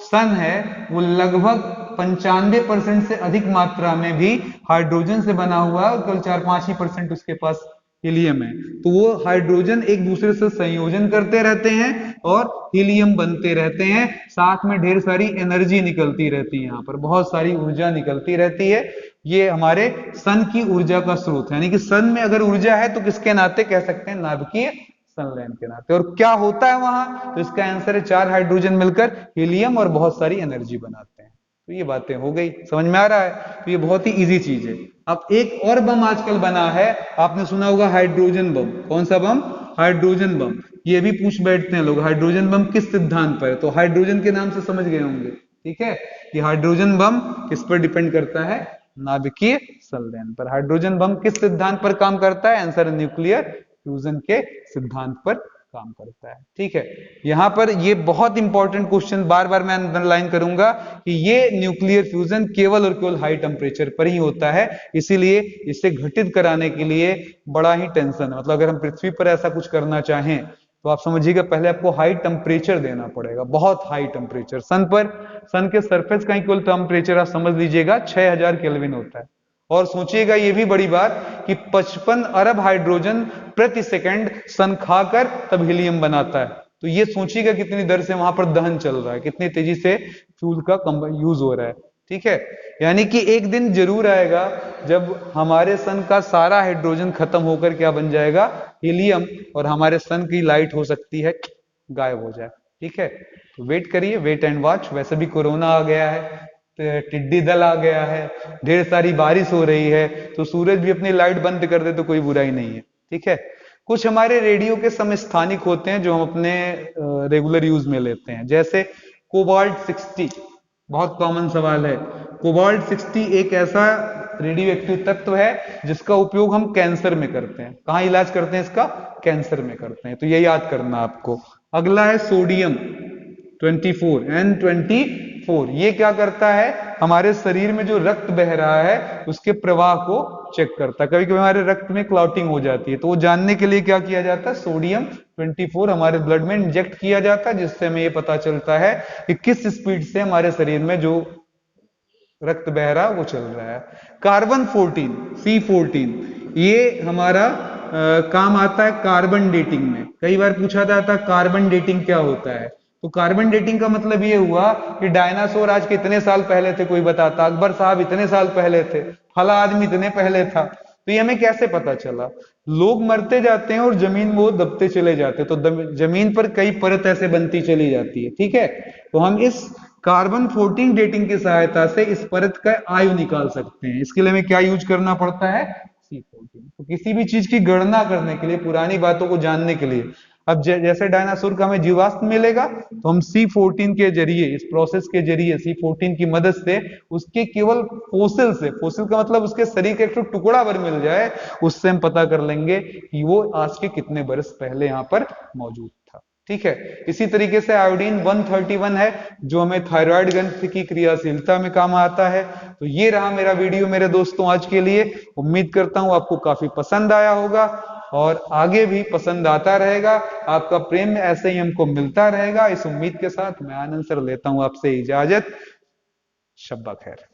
सन है वो लगभग 95% से अधिक मात्रा में भी हाइड्रोजन से बना हुआ है, केवल 4-5 ही % उसके पास हीलियम है। तो वो हाइड्रोजन एक दूसरे से संयोजन करते रहते हैं और हीलियम बनते रहते हैं, साथ में ढेर सारी एनर्जी निकलती रहती है, यहाँ पर बहुत सारी ऊर्जा निकलती रहती है। ये हमारे सन की ऊर्जा का स्रोत है, यानी कि सन में अगर ऊर्जा है तो किसके नाते कह सकते हैं, नाभिकीय संलयन के नाते। और क्या होता है वहां, तो इसका आंसर है 4 हाइड्रोजन मिलकर हीलियम और बहुत सारी एनर्जी बनाते हैं। तो ये बातें हो गई, समझ में आ रहा है, तो ये बहुत ही इजी चीज है। अब एक और बम आजकल बना है, आपने सुना होगा हाइड्रोजन बम। कौन सा बम, हाइड्रोजन बम। ये भी पूछ बैठते हैं लोग, हाइड्रोजन बम किस सिद्धांत पर है, तो हाइड्रोजन के नाम से समझ गए होंगे। ठीक है, कि हाइड्रोजन बम किस पर डिपेंड करता है, नाभिकीय संलयन पर। हाइड्रोजन बम किस सिद्धांत पर काम करता है, आंसर न्यूक्लियर फ्यूजन के सिद्धांत पर काम करता है। ठीक है, यहां पर ये बहुत इंपॉर्टेंट क्वेश्चन बार बार मैं अंडरलाइन करूंगा कि ये न्यूक्लियर फ्यूजन केवल और केवल हाई टेम्परेचर पर ही होता है, इसीलिए इसे घटित कराने के लिए बड़ा ही टेंशन है। मतलब अगर हम पृथ्वी पर ऐसा कुछ करना चाहें तो आप समझिएगा पहले आपको हाई टेम्परेचर देना पड़ेगा, बहुत हाई टेम्परेचर। सन के सरफेस का इक्वल टेम्परेचर आप समझ लीजिएगा 6000 केल्विन होता है। और सोचिएगा ये भी बड़ी बात कि 55 अरब हाइड्रोजन प्रति सेकंड सन खाकर तब हीलियम बनाता है। तो ये सोचिएगा कितनी दर से वहां पर दहन चल रहा है, कितनी तेजी से फ्यूल का यूज हो रहा है। ठीक है, यानी कि एक दिन जरूर आएगा जब हमारे सन का सारा हाइड्रोजन खत्म होकर क्या बन जाएगा, हीलियम, और हमारे सन की लाइट हो सकती है गायब हो जाए। ठीक है, तो वेट करिए, वेट एंड वॉच। वैसे भी कोरोना आ गया है, टिड्डी दल आ गया है, ढेर सारी बारिश हो रही है, तो सूरज भी अपनी लाइट बंद कर दे तो कोई बुराई नहीं है। ठीक है। कुछ हमारे रेडियो के समस्थानिक होते हैं जो हम अपने रेगुलर यूज में लेते हैं, जैसे कोबाल्ट 60, बहुत कॉमन सवाल है। कोबाल्ट 60 एक ऐसा रेडियो एक्टिव तत्व है जिसका उपयोग हम कैंसर में करते हैं। कहाँ इलाज करते हैं इसका? कैंसर में करते हैं, तो ये याद करना आपको। अगला है सोडियम 24, N24। ये क्या करता है? हमारे शरीर में जो रक्त बह रहा है उसके प्रवाह को चेक करता है। कभी कभी हमारे रक्त में क्लॉटिंग हो जाती है, तो वो जानने के लिए क्या किया जाता है? सोडियम 24 हमारे ब्लड में इंजेक्ट किया जाता है, जिससे हमें ये पता चलता है कि किस स्पीड से हमारे शरीर में जो रक्त बह रहा वो चल रहा है। कार्बन 14, C14, ये हमारा काम आता है कार्बन डेटिंग में। कई बार पूछा जाता है कार्बन डेटिंग क्या होता है, तो कार्बन डेटिंग का मतलब ये हुआ कि डायनासोर आज कितने साल पहले थे, कोई बताता, अकबर साहब इतने साल पहले थे, फला आदमी इतने पहले था। तो ये हमें कैसे पता चला? लोग मरते जाते हैं और जमीन में वो दबते चले जाते हैं, तो जमीन पर कई परत ऐसे बनती चली जाती है। ठीक है, तो हम इस कार्बन 14 डेटिंग की सहायता से इस परत का आयु निकाल सकते हैं। इसके लिए हमें क्या यूज करना पड़ता है? C14। तो किसी भी चीज की गणना करने के लिए, पुरानी बातों को जानने के लिए, अब जैसे डायनासोर का हमें जीवाश्म मिलेगा तो हम C14 के जरिए, इस प्रोसेस के जरिए C14 की मदद से उसके केवल फोसिल से, फोसिल का मतलब उसके शरीर का एक टुकड़ा भर मिल जाए, उससे हम पता कर लेंगे कि वो आज के कितने बरस पहले यहाँ पर मौजूद था। ठीक है। इसी तरीके से आयोडीन 131 है जो हमें थायराइड ग्रंथि की क्रियाशीलता में काम आता है। तो ये रहा मेरा वीडियो मेरे दोस्तों आज के लिए। उम्मीद करता हूं आपको काफी पसंद आया होगा और आगे भी पसंद आता रहेगा। आपका प्रेम ऐसे ही हमको मिलता रहेगा, इस उम्मीद के साथ मैं आनंद सर लेता हूं आपसे इजाजत। शब्बा खैर।